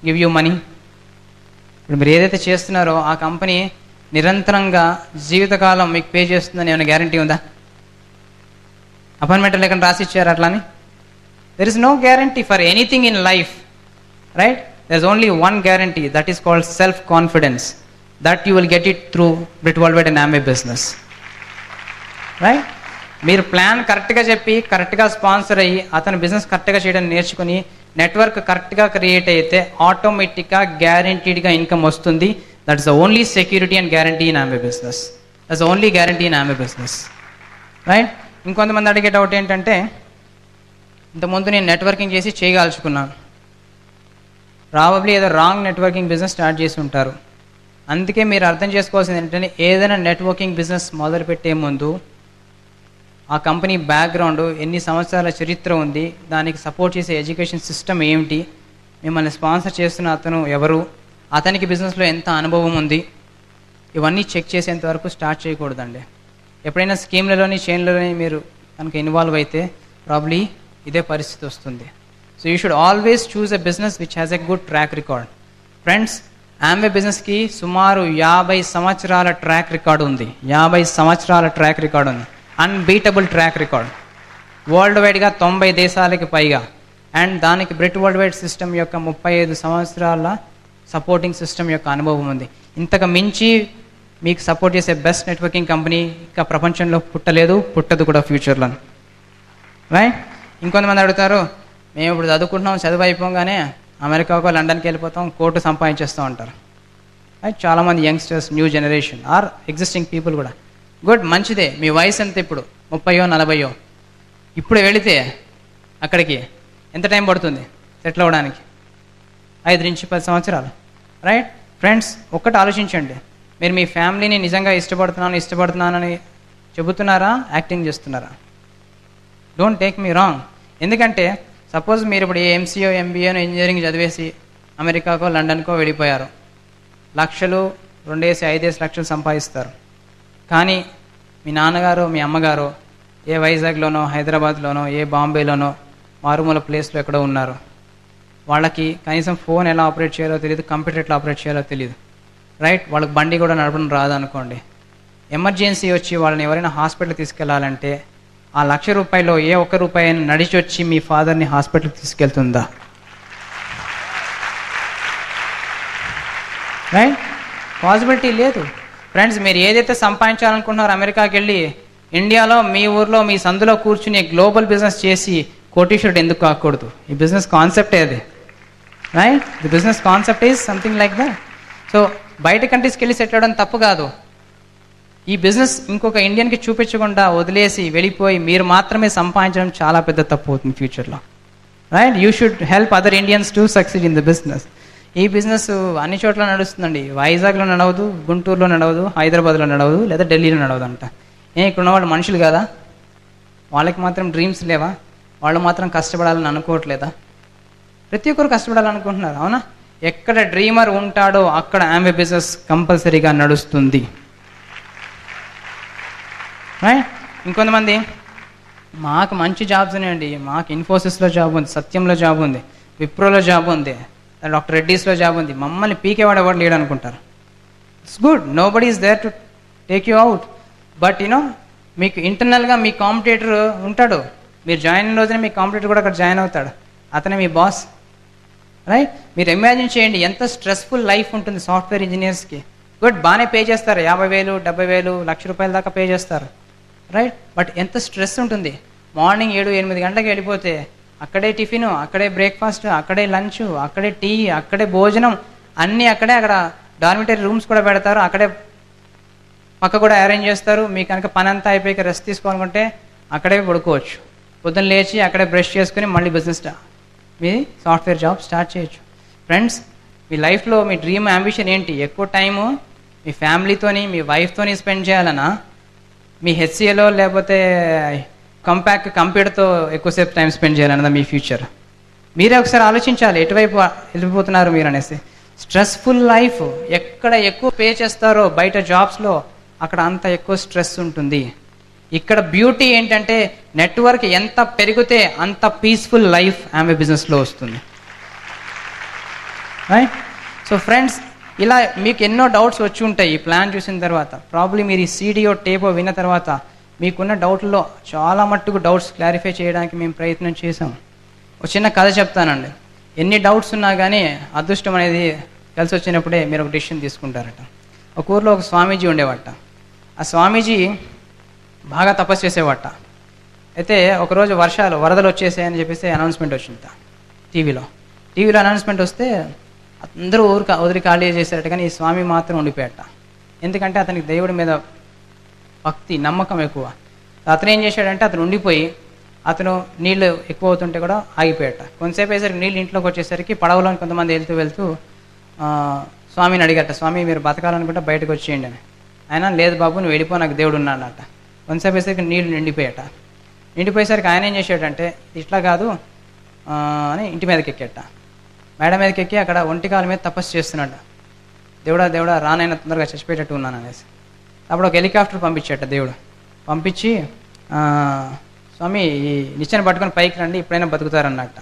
give you money? ఇప్పుడు మీరు ఏదైతే చేస్తున్నారో ఆ కంపెనీ నిరంతరంగా జీవితకాలం మీకు పే చేస్తుందని ఏమైనా గ్యారంటీ ఉందా? అపాయింట్మెంట్ లేకుండా రాసి ఇచ్చారు అట్లాని? There is no guarantee for anything in life, right? There is only one guarantee, that is called self confidence, that you will get it through Britt world wide and Amway business. Right? మీరు plan కరెక్ట్గా చెప్పి కరెక్ట్గా sponsor అయ్యి అతను business కరెక్ట్గా చేయడం నేర్చుకుని network కరెక్ట్గా క్రియేట్ అయితే ఆటోమేటిక్గా గ్యారంటీడ్గా ఇన్కమ్ వస్తుంది. That is the only security and guarantee in Amway business. That's only guarantee in Amway business. Right? ఇంకొంతమంది అడిగే డౌట్ ఏంటంటే ఇంతకుముందు నేను నెట్వర్కింగ్ చేసి చేయగలుచుకున్నాను, ప్రాబబ్లీ ఏదో రాంగ్ నెట్వర్కింగ్ బిజినెస్ స్టార్ట్ చేసి ఉంటారు. అందుకే మీరు అర్థం చేసుకోవాల్సింది ఏంటంటే ఏదైనా నెట్వర్కింగ్ బిజినెస్ మొదలుపెట్టే ముందు ఆ కంపెనీ బ్యాక్గ్రౌండ్, ఎన్ని సంవత్సరాల చరిత్ర ఉంది, దానికి సపోర్ట్ చేసే ఎడ్యుకేషన్ సిస్టమ్ ఏమిటి, మిమ్మల్ని స్పాన్సర్ చేస్తున్న అతను ఎవరు, అతనికి బిజినెస్లో ఎంత అనుభవం ఉంది, ఇవన్నీ చెక్ చేసేంత వరకు స్టార్ట్ చేయకూడదండి. ఎప్పుడైనా స్కీమ్లలోని చైన్లలోని మీరు కనుక ఇన్వాల్వ్ అయితే ప్రాబ్లీ ఇదే పరిస్థితి వస్తుంది. So you should always choose a business which has a good track record. Friends, Amway బిజినెస్కి సుమారు 50 సంవత్సరాల ట్రాక్ రికార్డు ఉంది. 50 సంవత్సరాల ట్రాక్ రికార్డు ఉంది. Unbeatable track record. వరల్డ్ వైడ్గా 90 దేశాలకి పైగా. అండ్ దానికి బ్రిట్ వరల్డ్ వైడ్ సిస్టమ్ యొక్క 35 సంవత్సరాల సపోర్టింగ్ సిస్టమ్ యొక్క అనుభవం ఉంది. ఇంతకు మించి మీకు సపోర్ట్ చేసే బెస్ట్ నెట్వర్కింగ్ కంపెనీ ఇంకా ప్రపంచంలో పుట్టలేదు, పుట్టదు కూడా ఫ్యూచర్లో. రైట్? ఇంకొంతమంది అడుగుతారు, మేము ఇప్పుడు చదువుకుంటున్నాం, చదువు అయిపోగానే అమెరికాకో లండన్కి వెళ్ళిపోతాం, కోర్టు సంపాదించేస్తూ ఉంటారు. రైట్? చాలామంది youngsters, new generation are existing people కూడా. గుడ్, మంచిదే. మీ వయసు ఎంత ఇప్పుడు? 30 40. ఇప్పుడు వెళితే అక్కడికి ఎంత టైం పడుతుంది సెటిల్ అవ్వడానికి? 5 నుంచి 10 సంవత్సరాలు. రైట్? ఫ్రెండ్స్, ఒక్కటి ఆలోచించండి. మీరు మీ ఫ్యామిలీని నిజంగా ఇష్టపడుతున్నానని చెబుతున్నారా, యాక్టింగ్ చేస్తున్నారా? Don't take me wrong. ఎందుకంటే సపోజ్ మీరు ఇప్పుడు ఎంసీఓ, ఎంబీఏనో ఇంజనీరింగ్ చదివేసి అమెరికాకో లండన్కో వెళ్ళిపోయారు. లక్షలు 2-5 లక్షలు సంపాదిస్తారు. కానీ మీ నాన్నగారు, మీ అమ్మగారు ఏ వైజాగ్లోనో, హైదరాబాద్లోనో, ఏ బాంబేలోనో మారుమూల ప్లేస్లో ఎక్కడో ఉన్నారు. వాళ్ళకి కనీసం ఫోన్ ఎలా ఆపరేట్ చేయాలో తెలియదు, కంప్యూటర్ ఎట్లా ఆపరేట్ చేయాలో తెలియదు. రైట్? వాళ్ళకి బండి కూడా నడపడం రాదు అనుకోండి. ఎమర్జెన్సీ వచ్చి వాళ్ళని ఎవరైనా హాస్పిటల్కి తీసుకెళ్లాలంటే ఆ ₹1,00,000 ఏ ఒక్క రూపాయి నడిచి వచ్చి మీ ఫాదర్ని హాస్పిటల్కి తీసుకెళ్తుందా? రైట్? పాసిబిలిటీ లేదు. ఫ్రెండ్స్, మీరు ఏదైతే సంపాదించాలనుకుంటున్నారో అమెరికాకి వెళ్ళి ఇండియాలో మీ ఊర్లో మీ సందులో కూర్చుని గ్లోబల్ బిజినెస్ చేసి కోటీశ్వరుడు ఎందుకు కాకూడదు? ఈ బిజినెస్ కాన్సెప్టే అది. Right? The business concept is something like that. So బయట కంట్రీస్కి వెళ్ళి సెటిల్ అవ్వడం తప్పు కాదు. ఈ బిజినెస్ ఇంకొక ఇండియన్కి చూపించకుండా వదిలేసి వెళ్ళిపోయి మీరు మాత్రమే సంపాదించడం చాలా పెద్ద తప్పు అవుతుంది ఫ్యూచర్లో. Right? You should help other Indians to succeed in the business. ఈ బిజినెస్ అన్ని చోట్ల నడుస్తుందండి. వైజాగ్లో నడవదు, గుంటూరులో నడవదు, హైదరాబాద్లో నడవదు, లేదా ఢిల్లీలో నడవదు అంట. ఇక్కడ ఉన్నవాళ్ళు మనుషులు కదా? వాళ్ళకి మాత్రం డ్రీమ్స్ లేవా? వాళ్ళు మాత్రం కష్టపడాలని అనుకోవట్లేదా? ప్రతి ఒక్కరు కష్టపడాలనుకుంటున్నారు, అవునా? ఎక్కడ డ్రీమర్ ఉంటాడో అక్కడ ఆమ్వే బిజినెస్ కంపల్సరీగా నడుస్తుంది. రైట్? ఇంకొంతమంది, మాకు మంచి జాబ్స్ ఉన్నాయండి, మాకు ఇన్ఫోసిస్లో జాబ్ ఉంది, సత్యంలో జాబ్ ఉంది, విప్రోలో జాబ్ ఉంది, డాక్టర్ రెడ్డీస్లో జాబ్ ఉంది, మమ్మల్ని పీకేవాడు ఎవరు లేడు అనుకుంటారు. It's good, nobody is there to take you out. But మీకు ఇంటర్నల్గా మీ కాంపిటేటర్ ఉంటాడు. మీరు జాయిన్ అయిన రోజున మీ కాంపిటీటర్ కూడా అక్కడ జాయిన్ అవుతాడు, అతనే మీ బాస్. రైట్? మీరు ఇమాజిన్ చేయండి ఎంత స్ట్రెస్ఫుల్ లైఫ్ ఉంటుంది సాఫ్ట్వేర్ ఇంజనీర్స్కి. గుడ్, బాగానే పే చేస్తారు, 50,000, 70,000, ₹1,00,000 దాకా పే చేస్తారు. రైట్? బట్ ఎంత స్ట్రెస్ ఉంటుంది. మార్నింగ్ 7-8 గంటలకు వెళ్ళిపోతే అక్కడే టిఫిన్, అక్కడే బ్రేక్ఫాస్ట్, అక్కడే లంచ్, అక్కడే టీ, అక్కడే భోజనం, అన్నీ అక్కడే. అక్కడ డార్మిటరీ రూమ్స్ కూడా పెడతారు, అక్కడే పక్క కూడా అరేంజ్ చేస్తారు. మీకు కనుక పని అంతా అయిపోయి రెస్ట్ తీసుకోవాలనుకుంటే అక్కడే పడుకోవచ్చు. పొద్దున్న లేచి అక్కడే బ్రష్ చేసుకుని మళ్ళీ బిజినెస్ మీ సాఫ్ట్వేర్ జాబ్ స్టార్ట్ చేయొచ్చు. ఫ్రెండ్స్, మీ లైఫ్లో మీ డ్రీమ్ అంబిషన్ ఏంటి? ఎక్కువ టైము మీ ఫ్యామిలీతోని, మీ వైఫ్తోని స్పెండ్ చేయాలన్నా, మీ హెచ్సిఏలో లేకపోతే కంప్యూటర్తో ఎక్కువసేపు టైం స్పెండ్ చేయాలన్నదా మీ ఫ్యూచర్? మీరే ఒకసారి ఆలోచించాలి ఎటువైపు వెళ్ళిపోతున్నారు మీరు అనేసి. స్ట్రెస్ఫుల్ లైఫ్, ఎక్కడ ఎక్కువ పే చేస్తారో బయట జాబ్స్లో అక్కడ అంత ఎక్కువ స్ట్రెస్ ఉంటుంది. ఇక్కడ బ్యూటీ ఏంటంటే నెట్వర్క్ ఎంత పెరిగితే అంత పీస్ఫుల్ లైఫ్ ఆమె బిజినెస్లో వస్తుంది. రైట్? సో ఫ్రెండ్స్, ఇలా మీకు ఎన్నో డౌట్స్ వచ్చి ఉంటాయి ఈ ప్లాన్ చూసిన తర్వాత. ప్రాబ్లీ మీరు ఈ సీడియో టేపో విన్న తర్వాత మీకున్న డౌట్లో చాలా మట్టుకు డౌట్స్ క్లారిఫై చేయడానికి మేము ప్రయత్నం చేసాం. ఒక చిన్న కథ చెప్తానండి. ఎన్ని డౌట్స్ ఉన్నా కానీ అదృష్టం అనేది కలిసి వచ్చినప్పుడే మీరు ఒక డెసిషన్ తీసుకుంటారట. ఒక ఊర్లో ఒక స్వామీజీ ఉండేవాట. ఆ స్వామీజీ బాగా తపస్సు చేసేవాట. అయితే ఒకరోజు వరదలు వచ్చేసాయని చెప్పేసి అనౌన్స్మెంట్ వచ్చింది టీవీలో అనౌన్స్మెంట్ వస్తే అందరూ వదిలి ఖాళీ చేశారట. కానీ ఈ స్వామి మాత్రం ఉండిపోయాట. ఎందుకంటే అతనికి దేవుడి మీద భక్తి, నమ్మకం ఎక్కువ. అతను ఏం చేశాడంటే అతను ఉండిపోయి అతను నీళ్ళు ఎక్కువ అవుతుంటే కూడా ఆగిపోయాట. కొంతసేపు అయ్యేసరికి నీళ్ళు ఇంట్లోకి వచ్చేసరికి పడవలో కొంతమంది వెళ్తూ స్వామిని అడిగారట, స్వామి మీరు బతకాలనుకుంటే బయటకు వచ్చేయండి అని. ఆయన లేదు బాబు నువ్వు వెళ్ళిపో, నాకు దేవుడు ఉన్నాడట. కొంతసేపు అయ్యేసరికి నీళ్ళు నిండిపోయేసరికి ఆయన ఏం చేశాడంటే ఇట్లా కాదు అని ఇంటి మీదకి ఎక్కాట. మేడ మీదకి ఎక్కి అక్కడ ఒంటికాల మీద తపస్సు చేస్తున్నాడు. దేవుడా రానైనా తొందరగా చచ్చిపోయేటట్టు ఉన్నాను అనేసి. అప్పుడు ఒక హెలికాప్టర్ పంపించాట దేవుడు. పంపించి స్వామి ఈ నిచ్చెన పట్టుకొని పైకి రండి, ఇప్పుడైనా బతుకుతారన్నట్ట.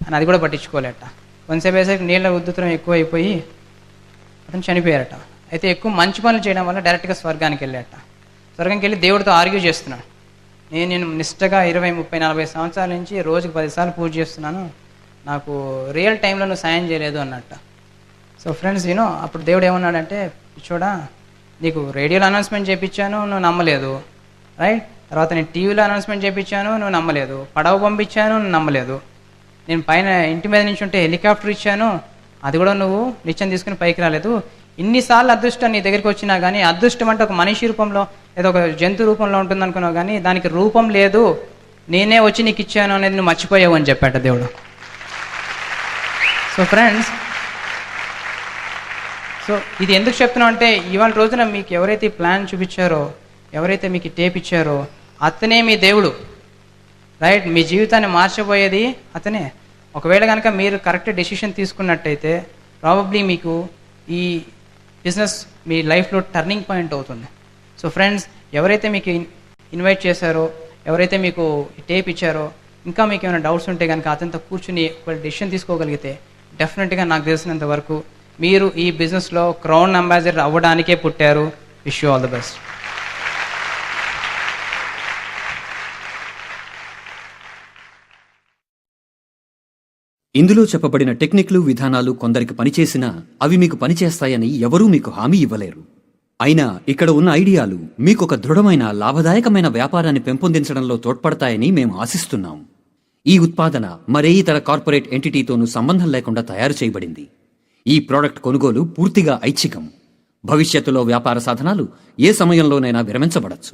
అని అది కూడా పట్టించుకోలేట. కొంతసేపు వేసరికి నీళ్ళ ఉద్ధృతం ఎక్కువ అయిపోయి అతను చనిపోయారట. అయితే ఎక్కువ మంచి పనులు చేయడం వల్ల డైరెక్ట్గా స్వర్గానికి వెళ్ళాట. స్వర్గానికి వెళ్ళి దేవుడితో ఆర్గ్యూ చేస్తున్నాడు. నేను నిష్టగా 20, 30, 40 సంవత్సరాల నుంచి రోజుకు 10 సార్లు పూజ చేస్తున్నాను, నాకు రియల్ టైంలో నువ్వు సాయం చేయలేదు అన్నట్ట. సో ఫ్రెండ్స్, అప్పుడు దేవుడు ఏమన్నాడంటే, చూడా నీకు రేడియోలో అనౌన్స్మెంట్ చేయించాను, నువ్వు నమ్మలేదు. రైట్? తర్వాత నేను టీవీలో అనౌన్స్మెంట్ చేయించాను, నువ్వు నమ్మలేదు. పడవ పంపించాను, నువ్వు నమ్మలేదు. నేను పైన ఇంటి మీద నుంచి ఉంటే హెలికాప్టర్ ఇచ్చాను, అది కూడా నువ్వు నిత్యం తీసుకుని పైకి రాలేదు. ఇన్నిసార్లు అదృష్టం నీ దగ్గరికి వచ్చినా కానీ, అదృష్టం అంటే ఒక మనిషి రూపంలో ఏదో ఒక జంతు రూపంలో ఉంటుంది అనుకున్నావు కానీ దానికి రూపం లేదు, నేనే వచ్చి నీకు ఇచ్చాను అనేది నువ్వు మర్చిపోయావు అని చెప్పాట దేవుడు. సో ఫ్రెండ్స్, సో ఇది ఎందుకు చెప్తున్నావు అంటే ఇవాళ రోజున మీకు ఎవరైతే ప్లాన్ చూపించారో, ఎవరైతే మీకు టేప్ ఇచ్చారో అతనే మీ దేవుడు. రైట్? మీ జీవితాన్ని మార్చబోయేది అతనే. ఒకవేళ కనుక మీరు కరెక్ట్ డెసిషన్ తీసుకున్నట్టయితే ప్రాబబ్లీ మీకు ఈ బిజినెస్ మీ లైఫ్లో టర్నింగ్ పాయింట్ అవుతుంది. సో ఫ్రెండ్స్, ఎవరైతే మీకు ఇన్వైట్ చేశారో, ఎవరైతే మీకు టేప్ ఇచ్చారో, ఇంకా మీకు ఏమైనా డౌట్స్ ఉంటే కనుక అతనితో కూర్చుని ఒక డెసిషన్ తీసుకోగలిగితే డెఫినెట్గా నాకు తెలిసినంత వరకు మీరు ఈ బిజినెస్లో క్రౌన్ అంబాసిడర్ అవ్వడానికే పుట్టారు. Wish you all the best. ఇందులో చెప్పబడిన టెక్నిక్లు, విధానాలు కొందరికి పనిచేసినా అవి మీకు పనిచేస్తాయని ఎవరూ మీకు హామీ ఇవ్వలేరు. అయినా ఇక్కడ ఉన్న ఐడియాలు మీకు ఒక దృఢమైన, లాభదాయకమైన వ్యాపారాన్ని పెంపొందించడంలో తోడ్పడతాయని మేము ఆశిస్తున్నాం. ఈ ఉత్పాదన మరే ఇతర కార్పొరేట్ ఎంటిటీతోనూ సంబంధం లేకుండా తయారు చేయబడింది. ఈ ప్రోడక్ట్ కొనుగోలు పూర్తిగా ఐచ్ఛికం. భవిష్యత్తులో వ్యాపార సాధనాలు ఏ సమయంలోనైనా విరమించబడచ్చు.